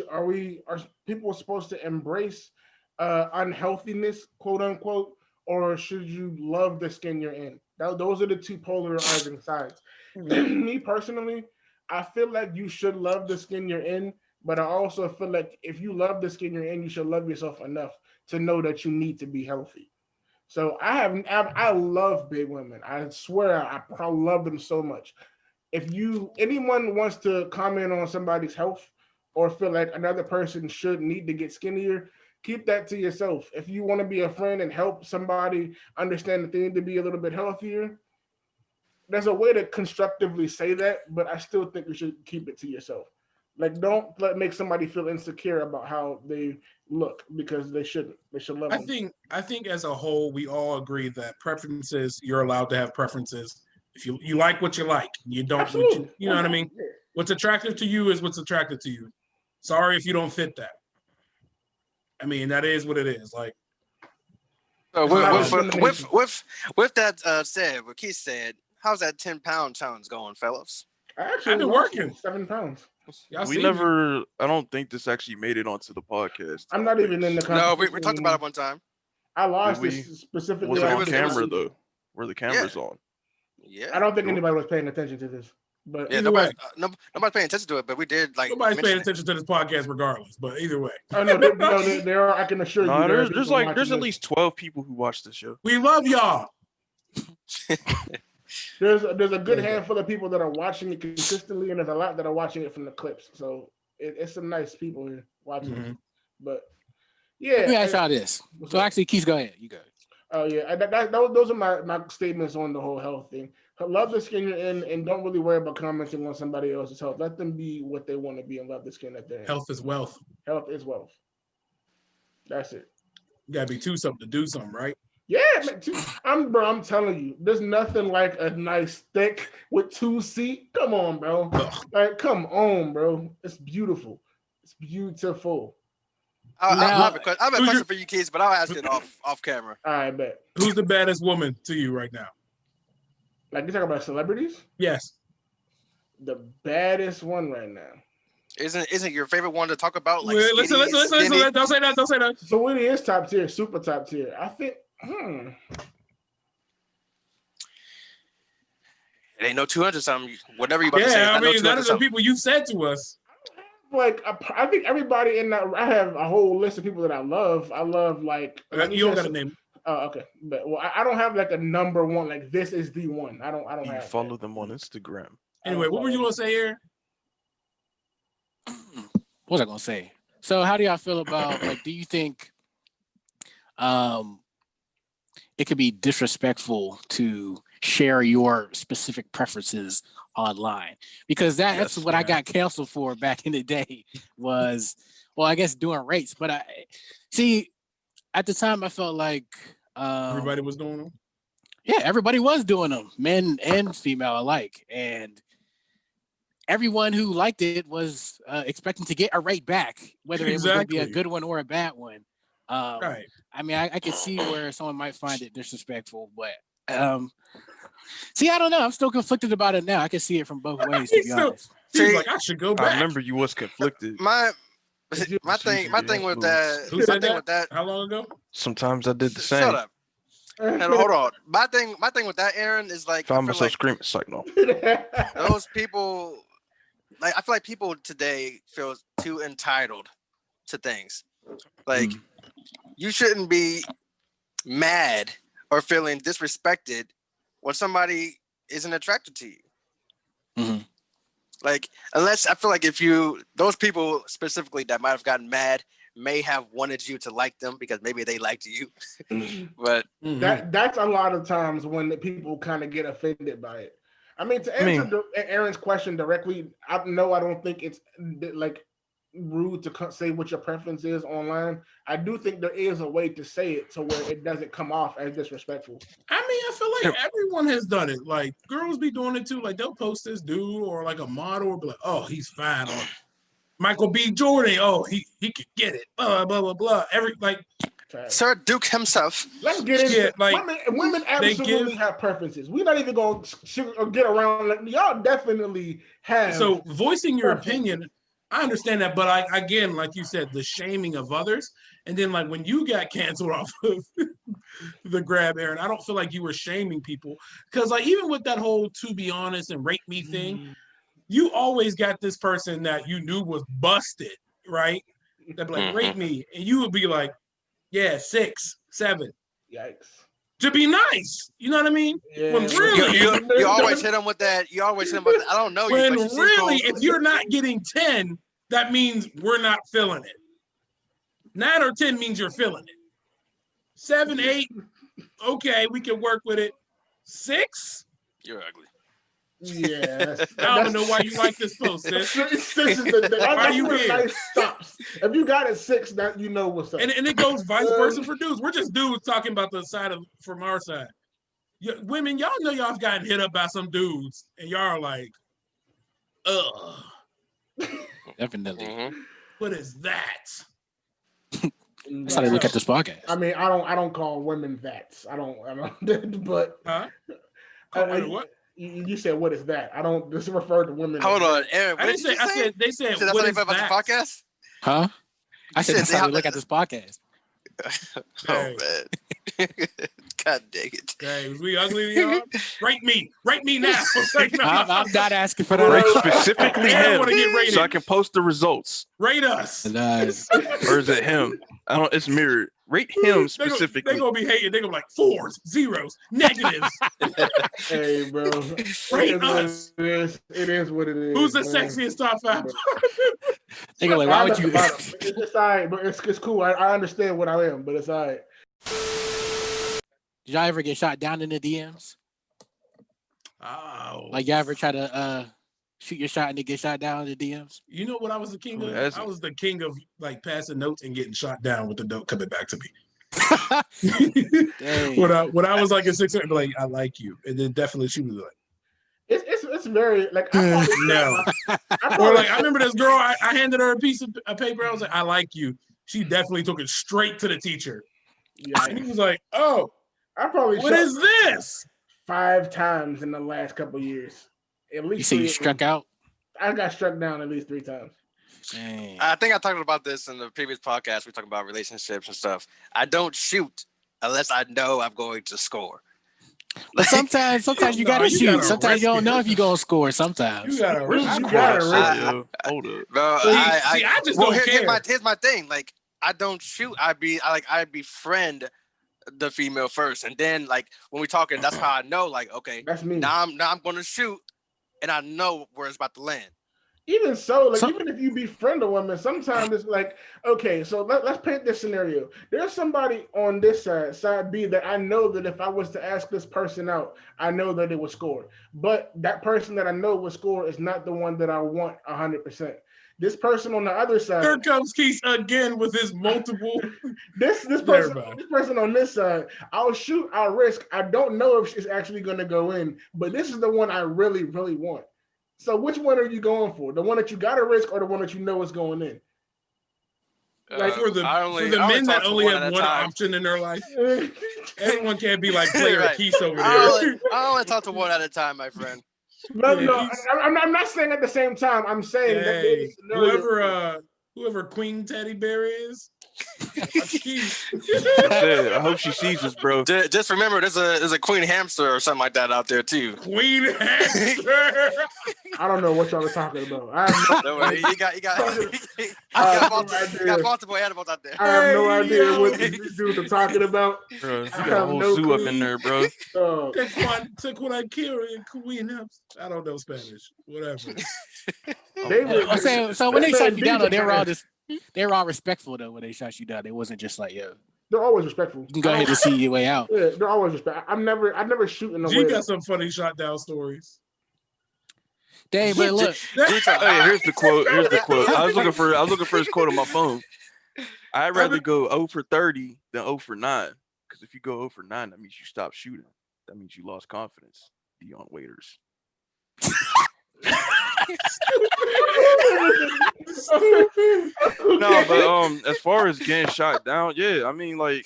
are people supposed to embrace unhealthiness, quote unquote, or should you love the skin you're in? Those are the two polarizing sides. Me personally, I feel like you should love the skin you're in, but I also feel like if you love the skin you're in, you should love yourself enough to know that you need to be healthy. So I love big women. I swear I love them so much. If anyone wants to comment on somebody's health or feel like another person should need to get skinnier, keep that to yourself. If you want to be a friend and help somebody understand that they need to be a little bit healthier, there's a way to constructively say that, but I still think you should keep it to yourself. Like, don't make somebody feel insecure about how they look, because they shouldn't. They should love them. I think as a whole, we all agree that preferences, you're allowed to have preferences. If you like what you like, you don't, you know what I mean? Yeah. What's attractive to you is what's attractive to you. Sorry if you don't fit that. I mean, that is what it is. Like, So with that said, what Keith said, how's that 10-pound challenge going, fellas? I've been working 7 pounds. I don't think this actually made it onto the podcast. I'm not even in the No, we talked about it one time. I lost this specifically. Was it on camera though? Were the cameras on? Yeah. I don't think anybody was paying attention to this. But yeah, nobody's paying attention to it, but we did like. Nobody's paying attention to this podcast regardless, but either way. Oh no, there are. I can assure you. There's at least 12 people who watch the show. We love y'all. There's a good handful of people that are watching it consistently, and there's a lot that are watching it from the clips. So it's some nice people here watching it. But yeah, let me ask y'all this. So actually, Keith, go ahead. You go. Oh yeah, those are my statements on the whole health thing. Love the skin you're in, and don't really worry about commenting on somebody else's health. Let them be what they want to be, and love the skin that they're in. Health is wealth. Health is wealth. That's it. You gotta be something to do something, right? Yeah, man, I'm telling you, there's nothing like a nice thick with 2 seat. Come on, bro. Like, come on, bro. It's beautiful. It's beautiful. I have a question for you kids, but I'll ask it off camera. I bet. Who's the baddest woman to you right now? Like, you talking about celebrities? Yes. The baddest one right now. Isn't your favorite one to talk about? Like, listen. Don't say that. So it is top tier, super top tier. I think. It ain't no 200 something. Whatever you about to say. Yeah, I mean, none of the people you said to us. Like, I think everybody in that. I have a whole list of people that I love. I love like you don't got a name. Oh, okay. But I don't have like a number one. Like, this is the one. I don't You have. follow them on Instagram. Anyway, what were you gonna say here? What was I gonna say? So, how do y'all feel about do you think it could be disrespectful to share your specific preferences online? Because that's what I got canceled for back in the day was, well, I guess doing rates. But I see at the time I felt like everybody was doing them. Yeah, everybody was doing them, men and female alike, and everyone who liked it was expecting to get a rate back, whether it was going to be a good one or a bad one. Right. I mean, I could see where someone might find it disrespectful, but see, I don't know. I'm still conflicted about it now. I can see it from both ways, to be honest. He's like, I should go back. I remember you was conflicted. My thing with that. How long ago? Sometimes I did the same. Shut up. And hold on. My thing with that, Aaron, is like, found myself screaming. It's like, no. Those people, like, I feel like people today feel too entitled to things. Like, you shouldn't be mad or feeling disrespected when somebody isn't attracted to you. Mm-hmm. Like, unless I feel like those people specifically that might have gotten mad may have wanted you to like them because maybe they liked you. But that's a lot of times when the people kind of get offended by it. I mean, to answer Aaron's question directly, I don't think it's like rude to say what your preference is online. I do think there is a way to say it to where it doesn't come off as disrespectful. I mean, I feel like everyone has done it. Like, girls be doing it too. Like, they'll post this dude or like a model or be like, oh, he's fine. Or Michael B. Jordan, oh, he could get it. Blah, blah, blah, blah. Sir Duke himself. Let's get into it. Like, women absolutely have preferences. We're not even going to get around. Like, y'all definitely have. So voicing your opinion, I understand that, but again, like you said, the shaming of others, and then like when you got canceled off of the grab, Aaron, I don't feel like you were shaming people because like even with that whole "to be honest" and "rate me" thing, you always got this person that you knew was busted, right? That'd be like, "Rate me," and you would be like, "Yeah, 6, 7." Yikes. To be nice, you know what I mean? Yeah, when really, you always hit them with that. You always hit them with that. I don't know you. When really, if you're not getting 10, that means we're not feeling it. 9 or 10 means you're feeling it. 7, 8, okay, we can work with it. 6, you're ugly. Yeah, I don't know why you like this post, sis. 6 is why you here? Nice stops. If you got a 6, that you know what's up. And it goes vice versa for dudes. We're just dudes talking about the side from our side. Women, y'all know y'all have gotten hit up by some dudes, and y'all are like, ugh. Definitely. What is that? That's how they look at this podcast. I mean, I don't call women that. I don't. But what? You said what is that? I don't just refer to women. Hold on, Aaron. I didn't say. I said they said what is that? About the podcast? Huh? I said that's how they look at this podcast. Oh man. God dang it. Okay, was we ugly to y'all? Rate me now. Like, no. I'm not asking for that. Rate specifically him, get rated. so I can post the results. Rate us. Nice. Or is it him? I don't. It's mirrored. Rate him specifically. They're gonna be hating. They're gonna be like 4s, 0s, negatives. Hey, bro. Rate us. It is what it is. Who's the sexiest top 5? They go like, why would you? It's all right, but it's cool. I understand what I am, but it's all right. Did y'all ever get shot down in the DMs? Oh. Like y'all ever try to shoot your shot and then get shot down in the DMs? You know what I was the king of? I was the king of like passing notes and getting shot down with the note coming back to me. when I was like in 600, like I like you, and then definitely she was like, it's very like no. Or like I remember this girl, I handed her a piece of paper. I was like, I like you. She definitely took it straight to the teacher. Yeah, and he was like, oh, I probably what is this? 5 times in the last couple of years. At least you say you struck out. I got struck down at least 3 times. Dang. I think I talked about this in the previous podcast. We talked about relationships and stuff. I don't shoot unless I know I'm going to score. But sometimes you gotta shoot. Sometimes you don't know if you're gonna score. Sometimes you gotta risk. Hold up. Bro, I just don't care. Here's my thing. Like I don't shoot. I befriend the female first, and then like when we talking, that's how I know. Like okay, that's me. Now I'm gonna shoot, and I know where it's about to land. Even so, like even if you befriend a woman, sometimes it's like, okay, so let's paint this scenario. There's somebody on this side B, that I know that if I was to ask this person out, I know that it would score. But that person that I know would score is not the one that I want 100%. This person on the other side. Here comes Quise again with his multiple. This person on this side, I'll shoot, I'll risk. I don't know if she's actually going to go in, but this is the one I really, really want. So which one are you going for? The one that you got to risk or the one that you know is going in? Like for the men that only have one option in their life, everyone can't be like player right. Quise over there. I only talk to one at a time, my friend. No, I'm not saying at the same time. I'm saying that whoever Queen Teddy Bear is. I hope she sees this, bro. Just remember, there's a queen hamster or something like that out there too. Queen hamster. I don't know what y'all are talking about. Don't worry, you got multiple animals out there. I have no idea what these dudes are talking about. Bro, you got a whole zoo up in there, bro. Queen hamster. I don't know Spanish. Whatever. So when they shot you down, though, they were all respectful though when they shot you down. They wasn't just like, yo. They're always respectful. You can go ahead and see your way out. Yeah, they're always respectful. I never shoot in the way. You got some funny shot down stories. Dang, but look. Hey, here's the quote. I was looking for his quote on my phone. I'd rather go 0 for 30 than 0 for 9. Because if you go 0 for 9, that means you stopped shooting. That means you lost confidence. Dion Waiters. No, but as far as getting shot down, yeah, I mean, like,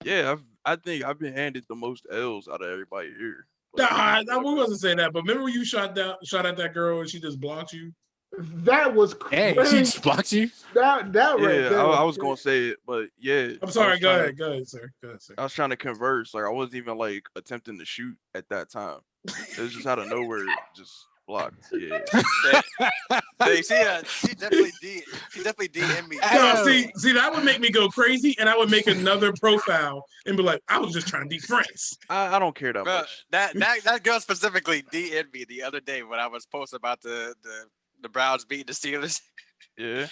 yeah, I think I've been handed the most L's out of everybody here. Nah, I wasn't saying that, but remember when you shot at that girl and she just blocked you? That was Hey, crazy. she just blocked you. That right Yeah, there. I was gonna say it, but yeah. I'm sorry. Go ahead, sir. I was trying to converse. Like I wasn't even like attempting to shoot at that time. It was just out of nowhere, just blocked. Yeah. She definitely DM'd me. No, see, that would make me go crazy, and I would make another profile and be like, I was just trying to be friends. I don't care that much. That girl specifically DM'd me the other day when I was posting about the Browns beating the Steelers. Yeah.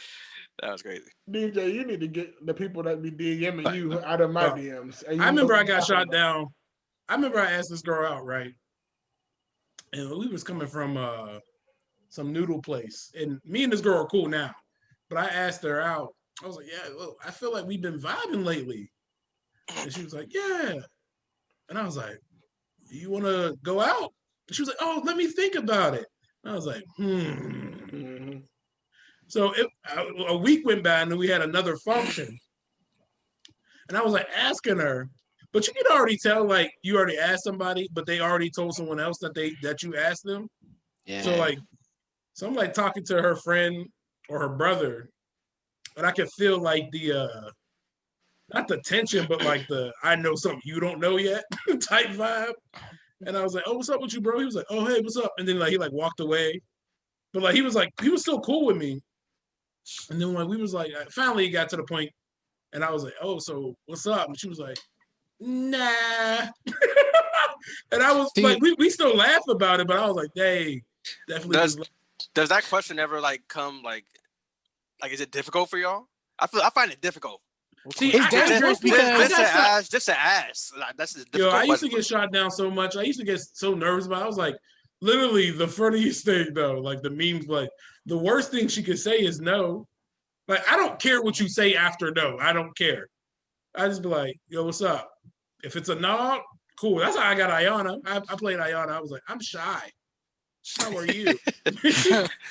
That was crazy. DJ, you need to get the people that be DMing you out of my DMs. I remember I got shot down. I remember I asked this girl out, right? And we was coming from some noodle place. And me and this girl are cool now. But I asked her out. I was like, yeah, well, I feel like we've been vibing lately. And she was like, yeah. And I was like, you want to go out? And she was like, oh, let me think about it. And I was like, So a week went by and then we had another function. And I was like asking her, but you can already tell, like, you already asked somebody, but they already told someone else that you asked them. Yeah. So I'm like talking to her friend or her brother, and I could feel like the not the tension, but like the I know something you don't know yet type vibe. And I was like, oh, what's up with you, bro? He was like, oh, hey, what's up? And then like he like walked away. But like he was still cool with me. And then when we was like, finally it got to the point, and I was like, oh, so what's up? And she was like, nah. And I was like, we still laugh about it, but I was like, hey, definitely. Does that question ever like come like is it difficult for y'all? I find it difficult. See, it's dangerous because just to ask. Like, that's a difficult. Yo, I used to get shot down so much. I used to get so nervous, but I was like, literally the funniest thing though, like the memes, like the worst thing she could say is no. Like I don't care what you say after no. I don't care. I just be like, yo, what's up? If it's a no, cool. That's how I got Ayana. I played Ayana. I was like, I'm shy. How are you?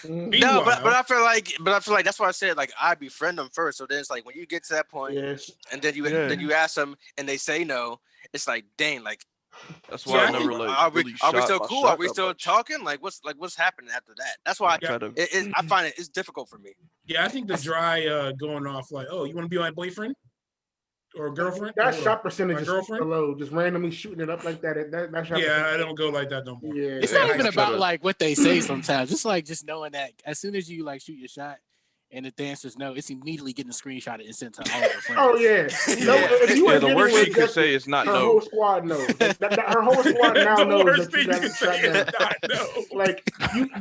No, but I feel like that's why I said like I befriend them first. So then it's like when you get to that point, and then you ask them and they say no, it's like dang, like that's why I never like. Are we still cool? Are we still talking? Like what's happening after that? That's why I find it's difficult for me. Yeah, I think the dry going off like, oh, you want to be my boyfriend? Or a girlfriend? That shot percentage is low. Just randomly shooting it up like that. That shot I don't go like that no more. Yeah, it's not even about like what they say sometimes. It's like just knowing that as soon as you like shoot your shot and the answer's no, it's immediately getting a screenshot and sent to all your friends. Oh yeah. The worst thing you could say is not her no. Her whole squad knows. Her whole squad now knows that you got shot down. Like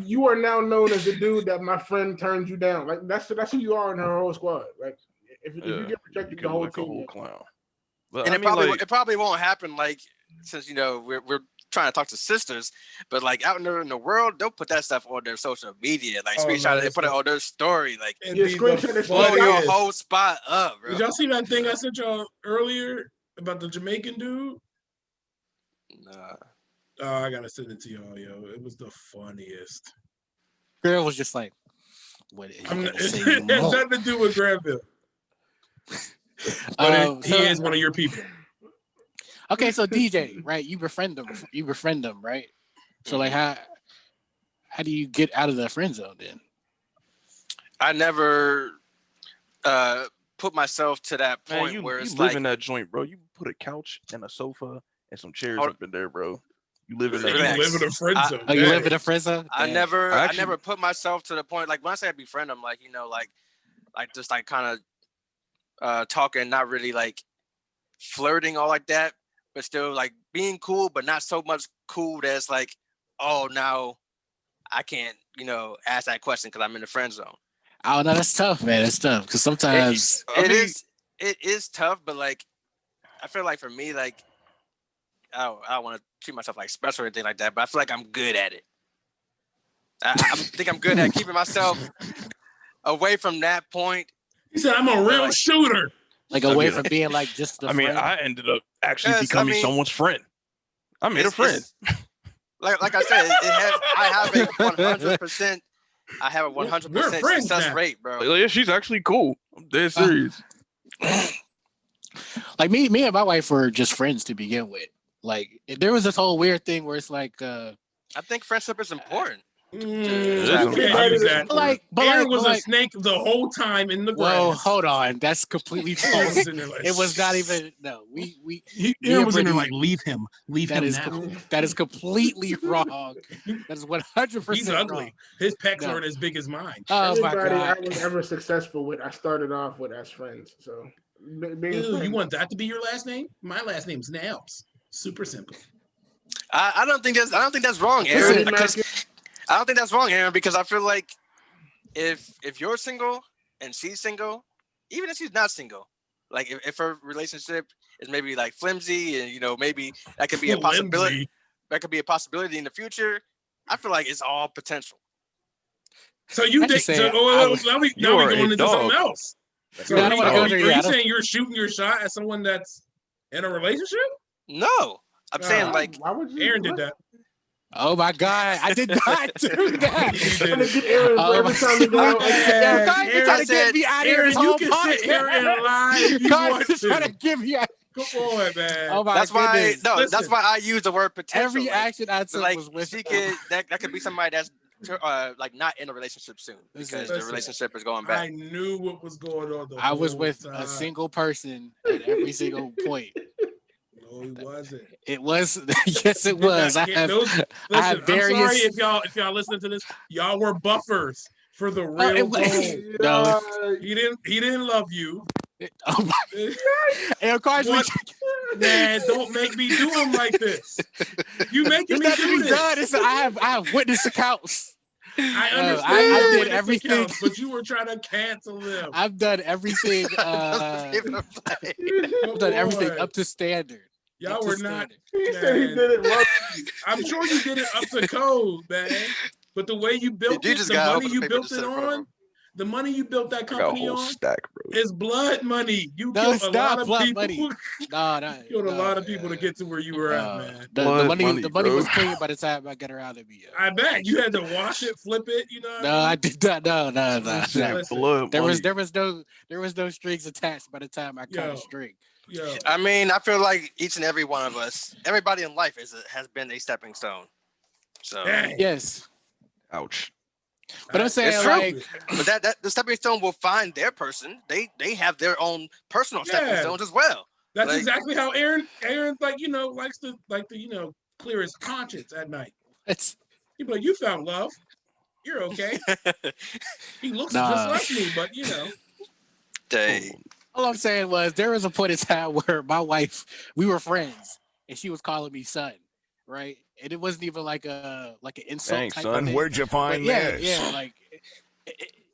you are now known as the dude that my friend turned you down. Like that's who you are in her whole squad. Like if you get rejected, the whole like team. A whole clown. But and it probably won't happen like since we're trying to talk to sisters, but like out in the world, they'll put that stuff on their social media, like screenshot it and put it on their story, like blow your whole spot up, bro. Did y'all see that thing I sent y'all earlier about the Jamaican dude? Nah. Oh, I gotta send it to y'all, yo. It was the funniest. Girl was just like, "What is you gonna say?" It has nothing to do with Granville. But he is one of your people. Okay, so DJ, right? You befriend them, right? So like, how do you get out of the friend zone then? I never put myself to that point where it's you live in that joint, bro. You put a couch and a sofa and some chairs up in there, bro. You live in that. You live in a friend zone. You live in a friend zone. I never put myself to the point. Like when I say I befriend them, like like just like kind of. Talking, not really like flirting or like that, but still like being cool, but not so much cool that it's like, oh, now I can't, ask that question because I'm in the friend zone. Oh no, that's tough, man. It's tough because sometimes it is tough, but like I feel like for me, like I don't want to treat myself like special or anything like that, but I feel like I'm good at it. I think I'm good at keeping myself away from that point. He said, I'm a real shooter. Like away from being like just the friend. I ended up actually becoming someone's friend. I made a friend. like I said, I have a 100%. I have a 100% success now. rate, bro. Yeah, she's actually cool. I'm dead serious. Like me and my wife were just friends to begin with. Like there was this whole weird thing where it's like I think friendship is important. You can't use that. But Aaron was a snake the whole time in the grass. Well, hold on, that's completely false. It was not even. No, Aaron was in there like, leave him now. That is completely wrong. That is 100%. He's ugly. Wrong. His pecs aren't as big as mine. Oh my Everybody God. I was ever successful with, I started off with as friends. So, you want that to be your last name? My last name's Nams. Super simple. I don't think that's wrong, Aaron. I don't think that's wrong, Aaron, because I feel like if you're single and she's single, even if she's not single, like if her relationship is maybe like flimsy and maybe that could be a possibility. That could be a possibility in the future. I feel like it's all potential. So you think? Now we going into something else. So are you saying you're shooting your shot at someone that's in a relationship? No, I'm saying like why would you? Aaron did that. Oh my God! I did not do that. Trying to get Aaron every time we go out. Aaron trying to get me out of here. You can sit here and lie if you want to. Trying to give me. Come on, man. Oh my that's goodness. That's why I use the word potential. Every action I took was with. She could that could be somebody that's like not in a relationship soon because the relationship is going back. I knew what was going on. I was with a single person at every single point. No, he wasn't. It was. Yes, it was. I have various. I'm sorry if y'all listening to this. Y'all were buffers for the real goal. No, he didn't love you. Oh my. And of course, man, don't make me do him like this. You making me do this. I have witness accounts. I understand. I did everything, accounts, but you were trying to cancel them. I've done everything. I've done everything up to standard. Y'all were not. He said he did it wrong. I'm sure you did it up to code, man. But the way you built it, the money you built it on, the money you built that company on, stack, bro. is blood money. You killed a lot of people. You killed a lot of people to get to where you were at, man. The money was clean by the time I got around to me. I bet you had to wash it, flip it. No, I did not. No. There was no strings attached by the time I cut a string. Yeah. I mean, I feel like each and every one of us, everybody in life has been a stepping stone. So yes. Ouch. But I'm saying but that the stepping stone will find their person. They have their own personal stepping stones as well. That's exactly how Aaron likes to clear his conscience at night. He'd be like, you found love. You're okay. He looks just like me, but Dang. All I'm saying was there was a point in time where my wife, we were friends, and she was calling me son, right? And it wasn't even like an insult. Thanks, type son. of thing. Where'd you find this? Yeah, like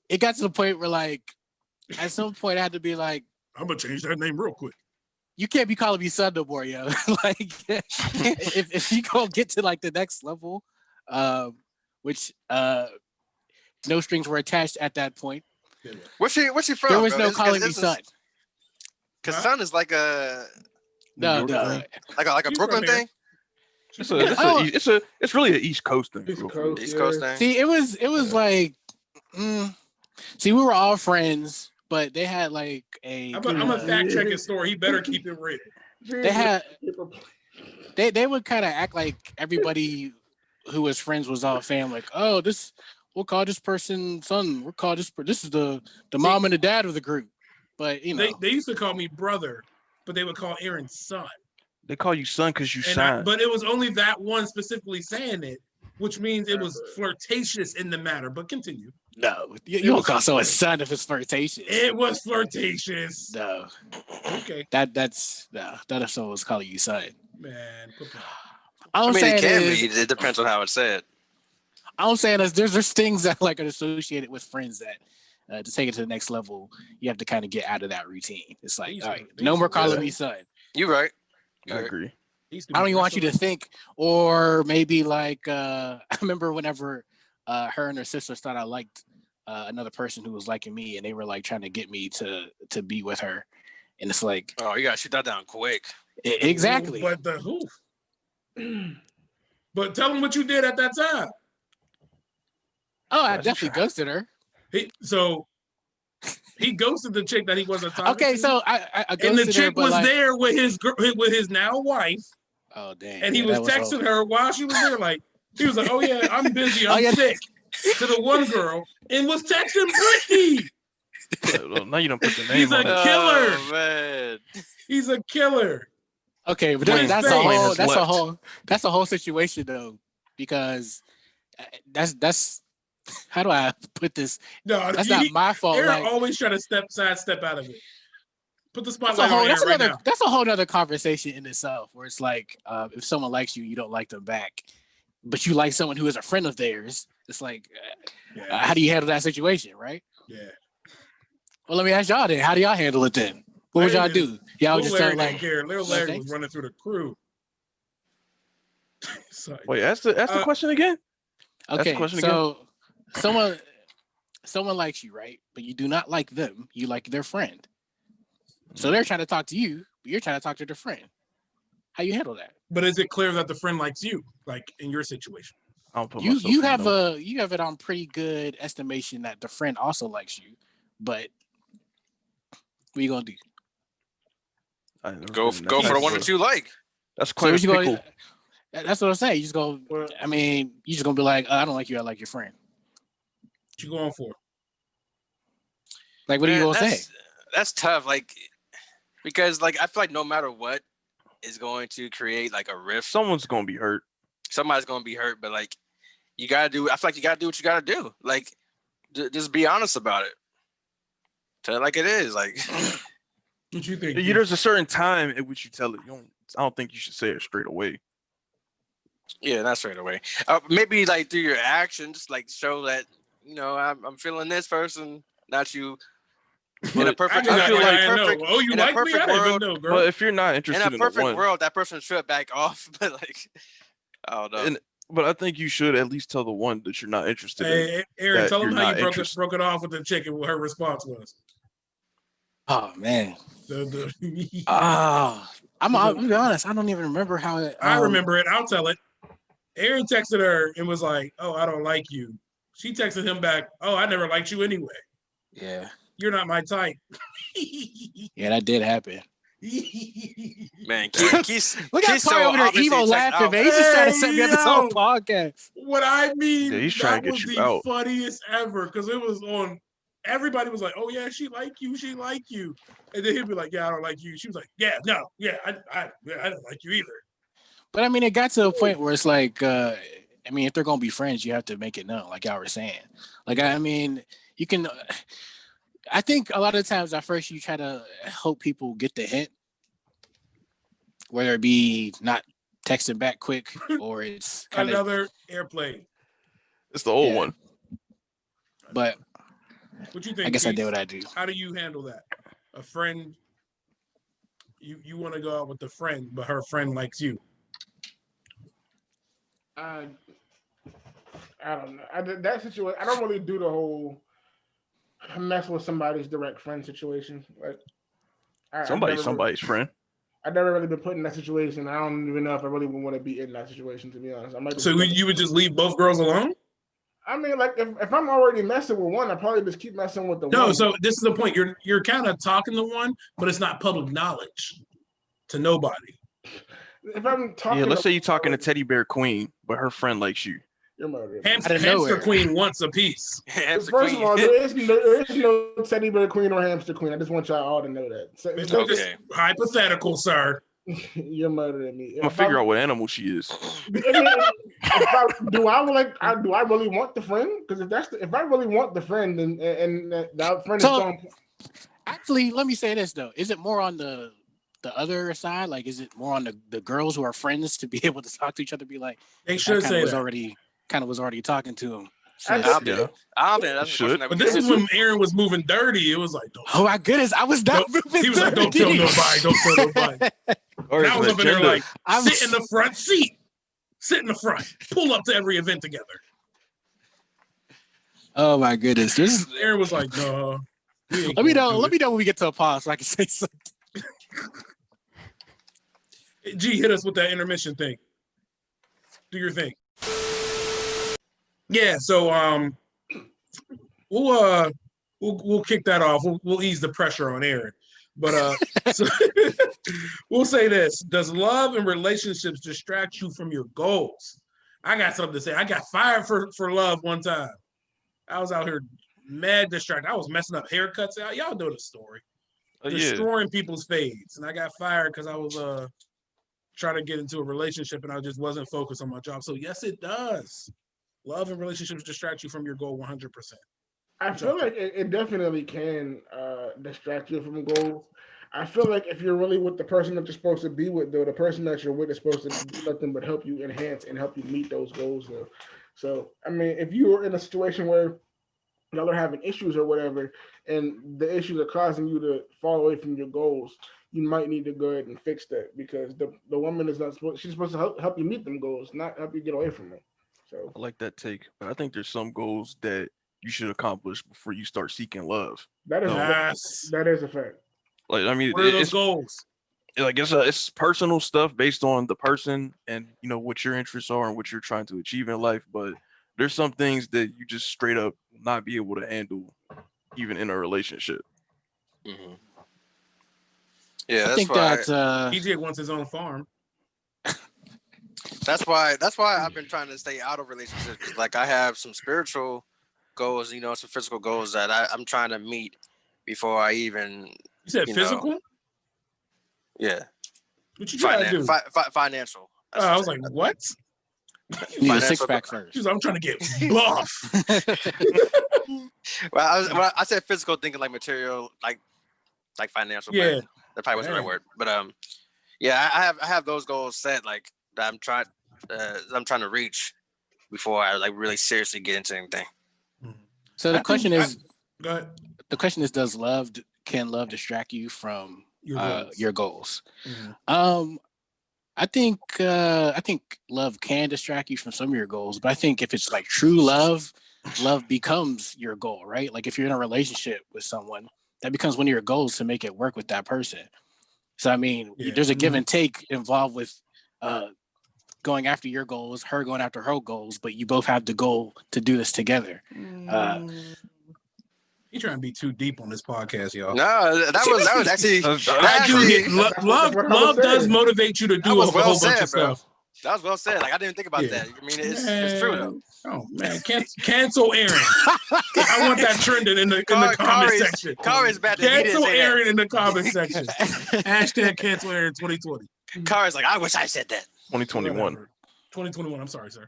it got to the point where like at some point I had to be like, I'm gonna change that name real quick. You can't be calling me son no more, yo. Like if you gonna get to like the next level, which no strings were attached at that point. What's she from? There was no calling me son. Cause son is like a no, like a Brooklyn thing. It's really an East Coast thing. East Coast thing. See, it was like, see, we were all friends, but they had like I'm a fact checking story. He better keep it real. They would kind of act like everybody who was friends was all fam. Like, oh, we'll call this person son. We'll call this is the mom and the dad of the group. But they used to call me brother, but they would call Aaron son. They call you son because you signed. But it was only that one specifically saying it, which means it was flirtatious in the matter. But continue. No, you don't call someone son if it's flirtatious. It was flirtatious. No. Okay. That's if someone's calling you son. Man. It can be. It depends on how it's said. I'm saying is there's things that like are associated with friends that to take it to the next level, you have to kind of get out of that routine. It's like, all right, no more calling me son. You're right. I agree. I don't even want you to think, or maybe like I remember whenever her and her sisters thought I liked another person who was liking me, and they were like trying to get me to be with her, and it's like, oh, you gotta shoot that down quick. Exactly. But the who? But tell him what you did at that time. Oh, I definitely ghosted her. He ghosted the chick that he wasn't talking to. Okay, so I ghosted and the chick her, but was like, there with his now wife. Oh dang! And he was texting her while she was there. Like he was like, "Oh yeah, I'm busy. I'm sick." To the one girl, and was texting Brittany. Well, now you don't put the name. He's a killer. Oh, man. He's a killer. Okay, but that's a whole situation though, because that's how do I put this? No, that's not my fault. Aaron like, always try to sidestep out of it. Put the spotlight on Aaron right now. That's a whole other conversation in itself, where it's like if someone likes you, you don't like them back, but you like someone who is a friend of theirs. It's like, how do you handle that situation, right? Yeah. Well, let me ask y'all then. How do y'all handle it then? What would y'all do? Y'all just tell like, Little Larry was running through the crew. Wait, ask the question again. Okay, so someone likes you, right? But you do not like them. You like their friend. So they're trying to talk to you, but you're trying to talk to their friend. How you handle that? But is it clear that the friend likes you, like in your situation? You have it on pretty good estimation that the friend also likes you, but what you gonna do? Go for the one that you like. That's quite a pickle. That's what I'm saying. You just go. I mean, you just gonna be like, I don't like you. I like your friend. What you going for? Like, what are you gonna say? That's tough. Like, because like I feel like no matter what is going to create like a rift. Someone's gonna be hurt. Somebody's gonna be hurt, but like you gotta do. I feel like you gotta do what you gotta do. Like, just be honest about it. Tell it like it is. Like, what you think? There's a certain time at which you tell it. I don't think you should say it straight away. Yeah, not straight away. Maybe like through your actions, like show that I'm feeling this person, not you. In a perfect, I feel like perfect, oh, you like me? I didn't even know, girl. Well, if you're not interested in a perfect one, world, that person should back off. But like, I don't know. But I think you should at least tell the one that you're not interested in. Aaron, tell them how you broke it off with the chick and what her response was. Oh man. I'm gonna be honest. I don't even remember how it. I remember it. I'll tell it. Aaron texted her and was like, "Oh, I don't like you." She texted him back, "Oh, I never liked you anyway." Yeah. You're not my type. Yeah, that did happen. Man, Keith, look at Pi over there, Evo laughing, man. He's just trying to set me up this whole podcast. What I mean, he's trying to get you out. Funniest ever, because it was on. Everybody was like, "Oh yeah, she like you, she like you," and then he'd be like, "Yeah, I don't like you." She was like, "Yeah, no, yeah, I don't like you either." But I mean, it got to a point where it's like, I mean, if they're gonna be friends, you have to make it known, like y'all were saying. Like, I mean, you can. I think a lot of times at first you try to hope people get the hint, whether it be not texting back quick or it's another airplane. It's the old one. But what you think? I guess Keith? I did what I do. How do you handle that? A friend, you want to go out with a friend, but her friend likes you. I don't know. That situation, I don't really do the whole mess with somebody's direct friend situation. Like somebody's friend. I've never really been put in that situation. I don't even know if I really would want to be in that situation, to be honest. So you would just leave both girls alone? I mean, like if I'm already messing with one, I probably just keep messing with the one. No, so this is the point. You're kind of talking to one, but it's not public knowledge to nobody. If I'm talking, let's say you're talking to Teddy Bear Queen, but her friend likes you. You're murdered. Hamster Queen wants a piece. First of all, there is no Teddy Bear Queen or Hamster Queen. I just want y'all all to know that. So, it's just hypothetical, sir. You're murdering me. I'm gonna figure out what animal she is. Do I really want the friend? Because if I really want the friend, and that friend is gone. Actually, let me say this though: is it more on the other side? Like, is it more on the girls who are friends to be able to talk to each other? Be like, they should say was that. already talking to him. I don't think that's but this is when Aaron was moving dirty. It was like, oh my goodness, I was not moving. He was like, don't tell nobody. Don't tell nobody. And I was up in there like, sit in the front seat. Sit in the front. Pull up to every event together. Oh my goodness. Aaron was like, no. Let me know when we get to a pause so I can say something. G, hit us with that intermission thing. Do your thing. Yeah, so we'll kick that off. We'll ease the pressure on Aaron. But so we'll say this. Does love and relationships distract you from your goals? I got something to say. I got fired for love one time. I was out here mad distracted. I was messing up haircuts. Y'all know the story. Destroying people's fades. And I got fired because I was trying to get into a relationship and I just wasn't focused on my job. So yes, it does. Love and relationships distract you from your goal 100%. I feel like it definitely can distract you from goals. I feel like if you're really with the person that you're supposed to be with, though, the person that you're with is supposed to do nothing but help you enhance and help you meet those goals, though. So, I mean, if you are in a situation where y'all are having issues or whatever, and the issues are causing you to fall away from your goals, you might need to go ahead and fix that because the woman is not supposed. She's supposed to help you meet them goals, not help you get away from them. So I like that take, but I think there's some goals that you should accomplish before you start seeking love. that is a fact. Like, I mean, What are those goals? Like it's personal stuff based on the person and what your interests are and what you're trying to achieve in life. But there's some things that you just straight up not be able to handle, even in a relationship. Mm-hmm. Yeah, I think that PJ wants his own farm. That's why I've been trying to stay out of relationships. Like I have some spiritual goals, some physical goals that I'm trying to meet before I even. You said physical? Yeah. What you trying to do? Financial. I was like, what? You need a six-pack first. I'm trying to get buff. Well, I said physical, thinking like material, like financial. Yeah, that probably wasn't the right word. But yeah, I have those goals set, like that I'm trying to reach before I like really seriously get into anything. So the question is, go ahead. The question is, can love distract you from your goals? Mm-hmm. I think love can distract you from some of your goals, but I think if it's like true love becomes your goal, right? Like if you're in a relationship with someone, that becomes one of your goals to make it work with that person. So I mean, there's a give and take involved with going after your goals, her going after her goals, but you both have the goal to do this together. You're trying to be too deep on this podcast, y'all. No, that was actually love does motivate you to do a whole bunch of stuff. That was well said. Like I didn't think about that. I mean, it's true though. Oh man, cancel Aaron. I want that trending in the comment section. Khari's bad. Cancel Aaron in the comment section. Hashtag cancel Aaron 2020. Khari's like, I wish I said that. 2021. 2021. I'm sorry, sir.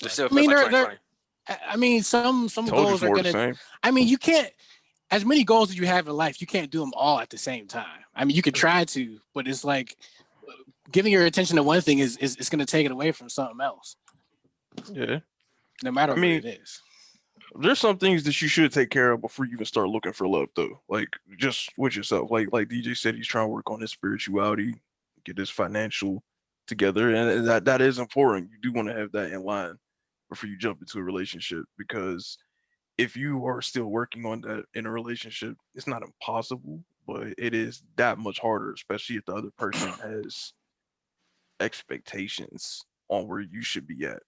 It still feels like 2020. I mean, some goals are gonna. I mean, you can't. As many goals as you have in life, you can't do them all at the same time. I mean, you could try to, but it's like giving your attention to one thing is going to take it away from something else. Yeah. No matter what it is. There's some things that you should take care of before you even start looking for love, though. Like just with yourself. Like DJ said, he's trying to work on his spirituality, get his financial together, and that is important. You do want to have that in line before you jump into a relationship, because if you are still working on that in a relationship, it's not impossible, but it is that much harder, especially if the other person has expectations on where you should be at.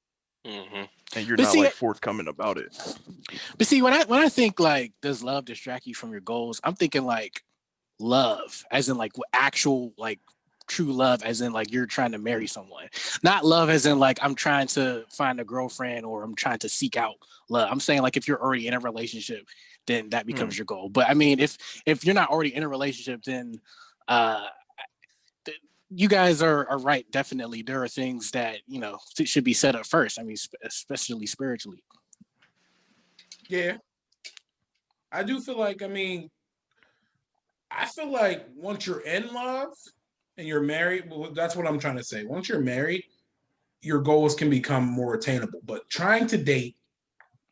Mm-hmm. And you're not forthcoming about it. But see, when I think like, does love distract you from your goals? I'm thinking like love, as in like actual like true love, as in like you're trying to marry someone, not love as in like I'm trying to find a girlfriend or I'm trying to seek out love. I'm saying like if you're already in a relationship, then that becomes your goal. But I mean, if you're not already in a relationship, then you guys are right. Definitely, there are things that should be set up first. I mean, especially spiritually. Yeah, I do feel like. I feel like once you're in love and you're married, well, that's what I'm trying to say. Once you're married, your goals can become more attainable. But trying to date,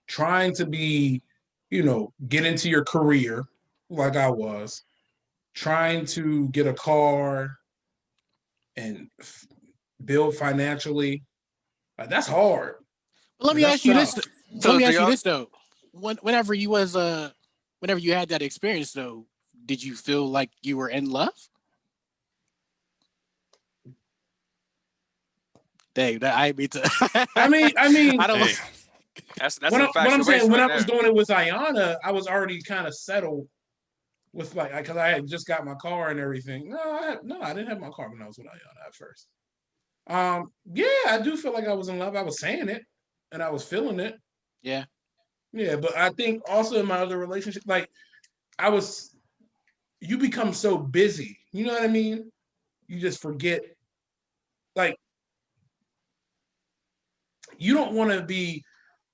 trying to be, get into your career like I was, trying to get a car and build financially, that's hard. Let me ask you this. Let me ask you this though. Whenever you had that experience though, did you feel like you were in love? Dang, I mean to. I mean, I don't. Hey. That's what I'm saying, when I was doing it with Ayana, I was already kind of settled with like, because I had just got my car and everything. I didn't have my car when I was with Ayana at first. Yeah, I do feel like I was in love. I was saying it, and I was feeling it. Yeah. Yeah, but I think also in my other relationship, like you become so busy. You know what I mean? You just forget. Like, you don't want to be.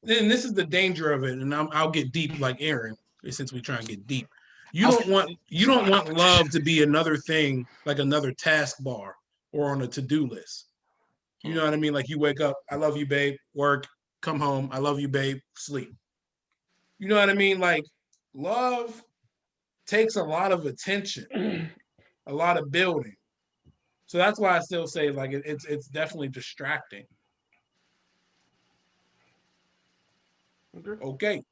And this is the danger of it. And I'll get deep, like Aaron, since we try and get deep. You don't want love to be another thing, like another taskbar or on a to-do list. You know what I mean? Like you wake up, I love you, babe, work, come home, I love you, babe, sleep. You know what I mean? Like love takes a lot of attention, a lot of building. So that's why I still say like it's definitely distracting. Okay.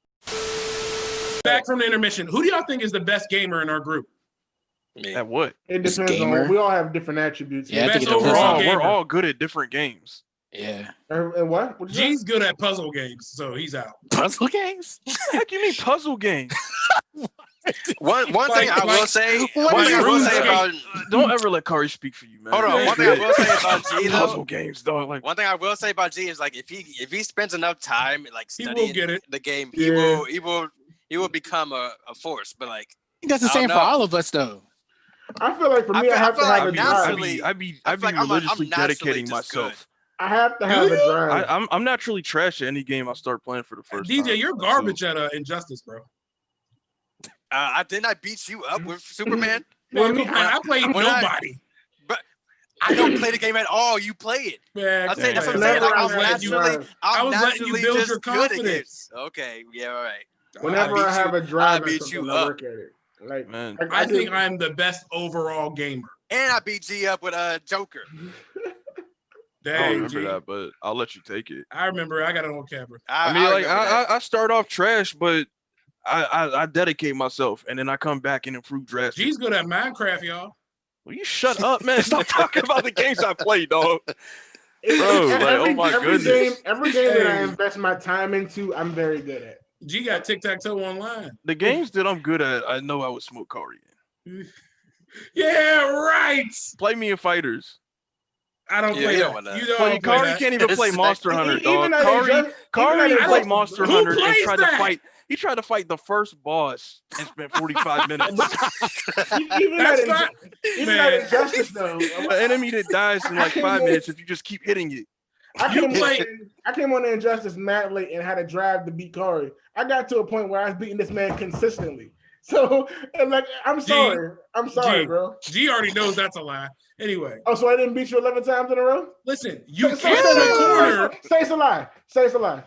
Back from the intermission. Who do y'all think is the best gamer in our group? Me. At what? It depends on. We all have different attributes. Yeah, I think we're all good at different games. Yeah. And what? G's good at puzzle games, so he's out. Puzzle games? What do you mean puzzle games? One thing I will say about don't ever let Khari speak for you, man. Hold on. One thing I will say about G though. Puzzle games, dog. Like one thing I will say about G is like if he spends enough time like studying the game, he will become a force. But like that's the same for all of us though. I feel like for me, I have to have a drive. I'd be religiously dedicating myself. I have to have a drive. I'm naturally trash at any game I start playing for the first time. DJ, you're garbage at Injustice, bro. I beat you up with Superman. I played nobody. But I don't play the game at all. You play it. Man, that's what I'm saying. Like, I was letting you build your confidence. Okay, yeah, all right. Whenever I have a drive, I beat you I up. work at it. Like, man, I think I'm the best overall gamer. And I beat G up with a Joker. Dang, I don't remember that, but I'll let you take it. I remember. I got it on camera. I start off trash, but I dedicate myself, and then I come back and improve drastically. G's good at Minecraft, y'all. Will you shut up, man? Stop talking about the games I play, dog. Bro, oh my goodness. Every game that I invest my time into, I'm very good at. G got tic-tac-toe online. The games that I'm good at, I know I would smoke Khari in. Yeah, right. Play me in fighters. I don't play that. Khari can't even play Monster Hunter, dog. Khari didn't play Monster Hunter and tried to fight. He tried to fight the first boss and spent 45 minutes. Even at Injustice, though. An enemy that dies in like 5 minutes if you just keep hitting it. I came on the Injustice mad late and had to drive to beat Khari. I got to a point where I was beating this man consistently. So, and like, I'm sorry, bro. G already knows that's a lie. Anyway. Oh, so I didn't beat you 11 times in a row? Listen, you came in the corner. Say it's a lie.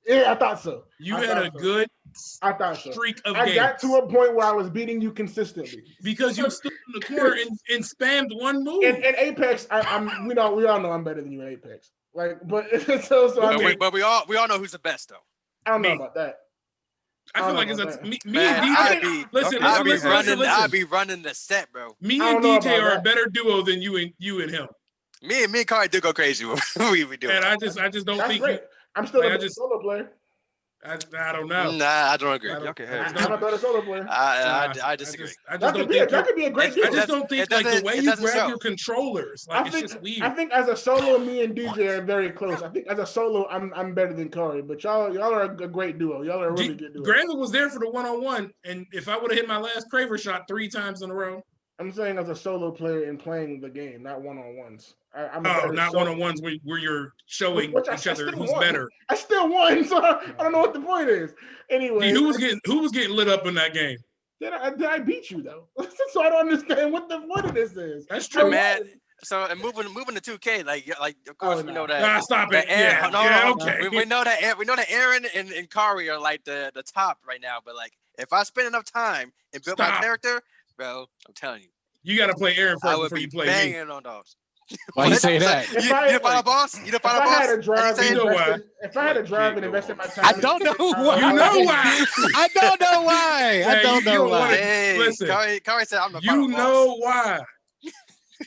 Yeah, I thought so. You had a good streak of games. I got to a point where I was beating you consistently. Because you stood in the corner and spammed one move. In Apex, we all know I'm better than you in Apex. Like, but we all know who's the best though. I don't know about that. I feel like it's me and DJ. I'll be running the set, bro. Me and DJ are a better duo than you and him. Me and Khari do go crazy when we do. And I just don't think. I'm still a solo player. I don't know. Nah, I don't agree. I'm a better solo player. I disagree. That could be a great. I just don't think like the way you grab your controllers, like it's just weird. I think as a solo, me and DJ are very close. I think as a solo, I'm better than Khari. But y'all are a great duo. Y'all are a really good duo. Gravel was there for the 1-on-1, and if I would have hit my last Craver shot 3 times in a row. I'm saying as a solo player and playing the game, not 1-on-1s. Not 1-on-1s where you're showing each other who's better. I still won, so I don't know what the point is. Anyway, who was getting lit up in that game? Did I beat you though? So I don't understand what the point of this is. That's true, man. So and moving to 2K, like of course we know that. Stop it. Okay. We know that Aaron and Khari are like the top right now. But like if I spend enough time and build my character, bro, I'm telling you. You got to play Aaron first before you play banging me. On dogs. Why you say that? You didn't find a boss? You didn't find a boss? If I had a drive and invested my time. I don't know why. You know why. I don't know why. I don't know why. Hey, listen. Khari said I'm the You know why.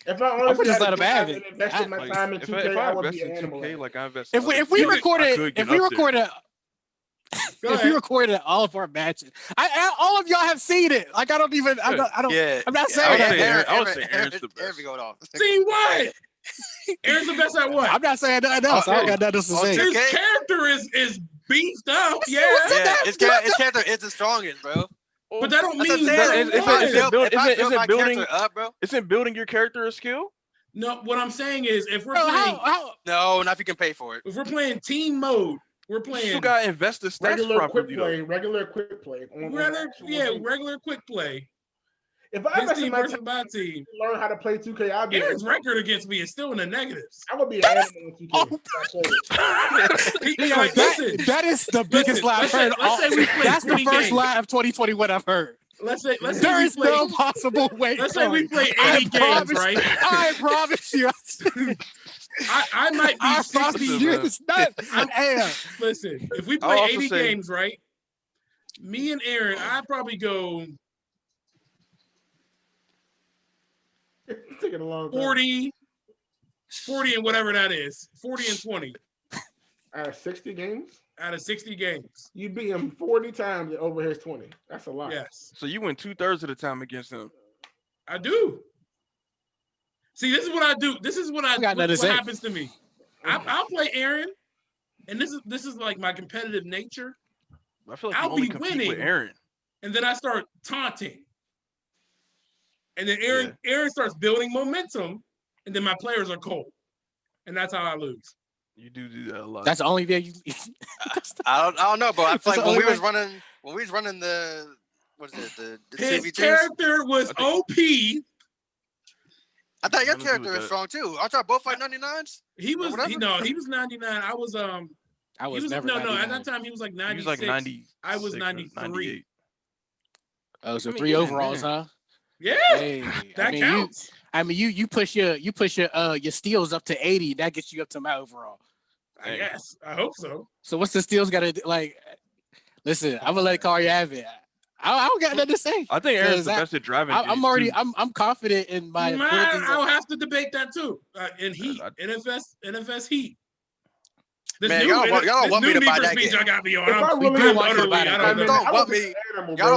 If I I'm honestly just had let to him have it. invested my Like, time in if 2K, I I would be invest an in animal. 2K, like I invest. If we recorded, if we recorded all of our matches, all of y'all have seen it. Like I don't. Yeah. I'm not Yeah, saying that. I would say Aaron's the Aaron be best. going off. See what? Aaron's the best at what? I'm not saying nothing else. I don't got nothing else to say. His character is beefed up. Yeah. Yeah, his character is the strongest, bro. But that don't mean that building up, bro. Isn't building your character a skill? No, what I'm saying is if we're Bro, playing No, not if you can pay for it. if we're playing team mode, we're You playing still gotta invest the stats Regular quick properly play, though. regular quick play. Regular quick play. If I His invested team my versus time my team. to learn how to play 2K, I'd be. Aaron's record against me is still in the negatives. I would be an animal in 2K. That is the biggest lie I've heard. That's the first lie of 2021 I've heard. Let's say there is no possible way. Let's say we play 80 games, right? I promise you. I might be 60. It's not. Listen, if we play 80 games, right? Me and Aaron, I'd probably go taking a long time. 40 and whatever that is. 40 and 20. Out of 60 games? Out of 60 games. You beat him 40 times over his 20. That's a lot. Yes. So you win 2/3 of the time against him. I do. See, this is what I do. This is what happens to me. I'll play Aaron, and this is like my competitive nature. I feel like I'll be winning with Aaron. And then I start taunting. And then Aaron starts building momentum, and then my players are cold. And that's how I lose. You do that a lot. That's the only way you I don't know, but I feel like when we was running the his 2v2s, character was OP. I thought your character was strong too. Aren't y'all both like 99s? He was 99. I was never no, 99. at that time he was like 96. He was like 90. I was 93. Oh, so 3 overalls, huh? Yeah, hey, that counts. You push your steals up to 80. That gets you up to my overall. I guess. I hope so. So what's the steals got to like? Listen, I'm gonna let Khari have it. I don't got nothing to say. I think Aaron's the best at driving. I'm confident in my abilities. I'll have to debate that too. In Heat, NFS Heat. Man, y'all don't want me to buy that game. Y'all got me on. Y'all don't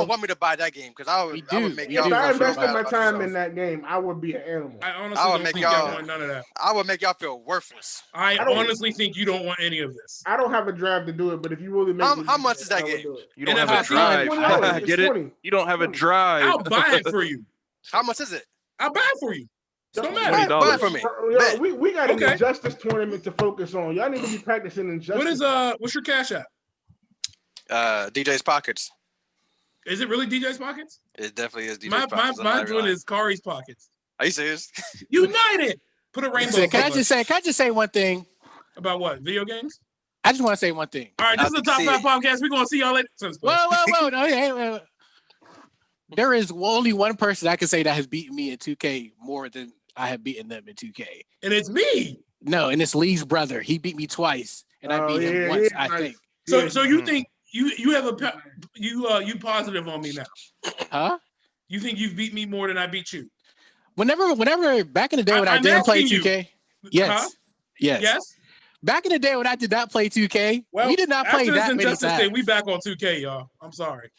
want me to buy that game because I would make y'all. If I invested my time in that game, I would be an animal. I honestly don't think y'all want none of that. I would make y'all feel worthless. I honestly think you don't want any of this. I don't have a drive to do it, but if you really make how much is that game? You don't have a drive. Get it? You don't have a drive. I'll buy it for you. How much is it? I'll buy it for you. Don't matter. Buy it for me. We got an injustice tournament to focus on. Y'all need to be practicing injustice. What's your cash app? DJ's Pockets. Is it really DJ's Pockets? It definitely is DJ's Pockets. My joint is Khari's Pockets. Are you serious? United. Put a rainbow. Can I just say one thing? About what? Video games? I just want to say one thing. All right, this is the Top 5 podcast. We're gonna see y'all later. Whoa. No, there is only one person I can say that has beaten me in 2K more than I have beaten them in 2K. And it's me. No, and it's Lee's brother. He beat me twice, and I beat him once. I think. So you think you have you positive on me now? Huh? You think you've beat me more than I beat you? Whenever back in the day when I didn't play 2K, yes. Back in the day when I did not play 2K, we did not play that many times. We back on 2K, y'all. I'm sorry.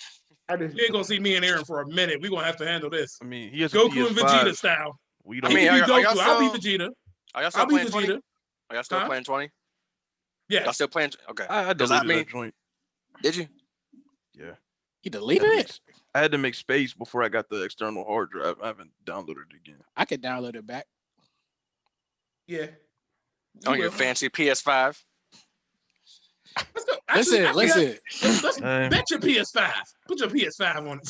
You ain't gonna see me and Aaron for a minute. We're gonna have to handle this. I mean, he has Goku and Vegeta style. We don't. I'll beat Vegeta. Are y'all still playing 20? Are y'all still playing 20? Yeah. Y'all still playing? Okay. I deleted that joint. Did you? Yeah. You deleted it? I had to make space before I got the external hard drive. I haven't downloaded it again. I could download it back. Yeah. On your fancy PS5. Listen. Let's bet your PS5. Put your PS5 on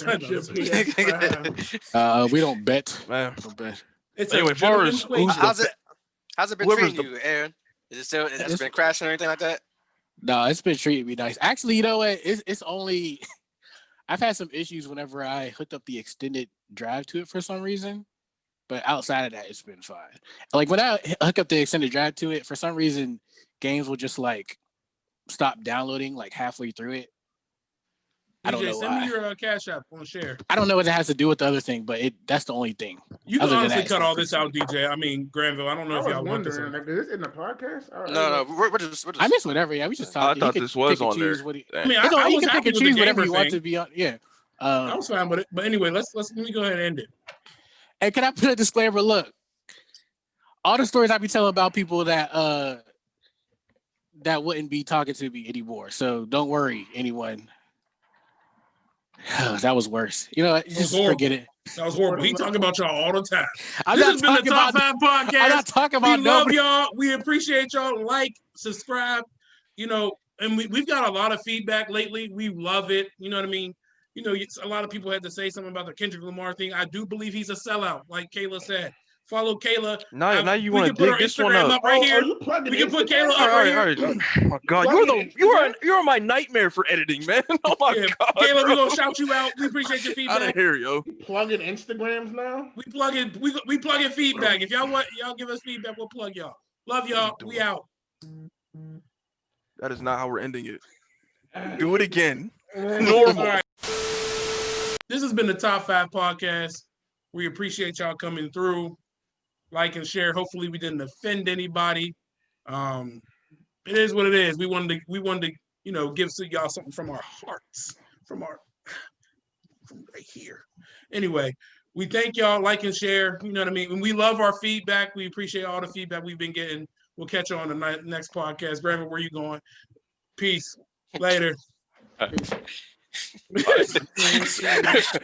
it. We don't bet. Man. Don't bet. Anyway, how's it been treating you, Aaron? Has it been crashing or anything like that? No, it's been treating me nice. Actually, you know what? It's only I've had some issues whenever I hooked up the extended drive to it for some reason. But outside of that, it's been fine. Like when I hook up the extended drive to it, for some reason, games will just like stop downloading like halfway through it. I don't know send why. me your Cash App on share. I don't know what it has to do with the other thing, but that's the only thing. You can honestly cut all this out, DJ. I mean, Granville. I don't know if y'all want this. Like, is this in the podcast? No, we're just. I miss whatever. Yeah, we just talking. I thought this was on there. I mean, I you was can pick happy and with choose the whatever gamer you want thing. to be on. Yeah, I was fine with it. But anyway, let me go ahead and end it. And can I put a disclaimer? Look, all the stories I be telling about people that wouldn't be talking to me anymore. So don't worry, anyone. That was worse. You know what? Just forget it. That was horrible. He talking about y'all all the time. This has been the Top 5 podcast. I'm not talking about we love y'all. We appreciate y'all. Like, subscribe, and we've got a lot of feedback lately. We love it. You know what I mean? A lot of people had to say something about the Kendrick Lamar thing. I do believe he's a sellout, like Kayla said. Follow Kayla. Now you want to dig this one up. Right here. We can put Kayla up right here. Oh my God, you're my nightmare for editing, man. Oh my God, Kayla, we're gonna shout you out. We appreciate your feedback. Out of here, yo. Plugging Instagrams now. We plug in feedback. If y'all give us feedback, we'll plug y'all. Love y'all. We out. That is not how we're ending it. Do it again. Normal. All right. This has been the Top 5 podcast. We appreciate y'all coming through. Like and share. Hopefully we didn't offend anybody. It is what it is. We wanted to, give y'all something from our hearts, from right here. Anyway, we thank y'all. Like and share. You know what I mean? And we love our feedback. We appreciate all the feedback we've been getting. We'll catch you on the next podcast. Brandon, where you going? Peace. Later.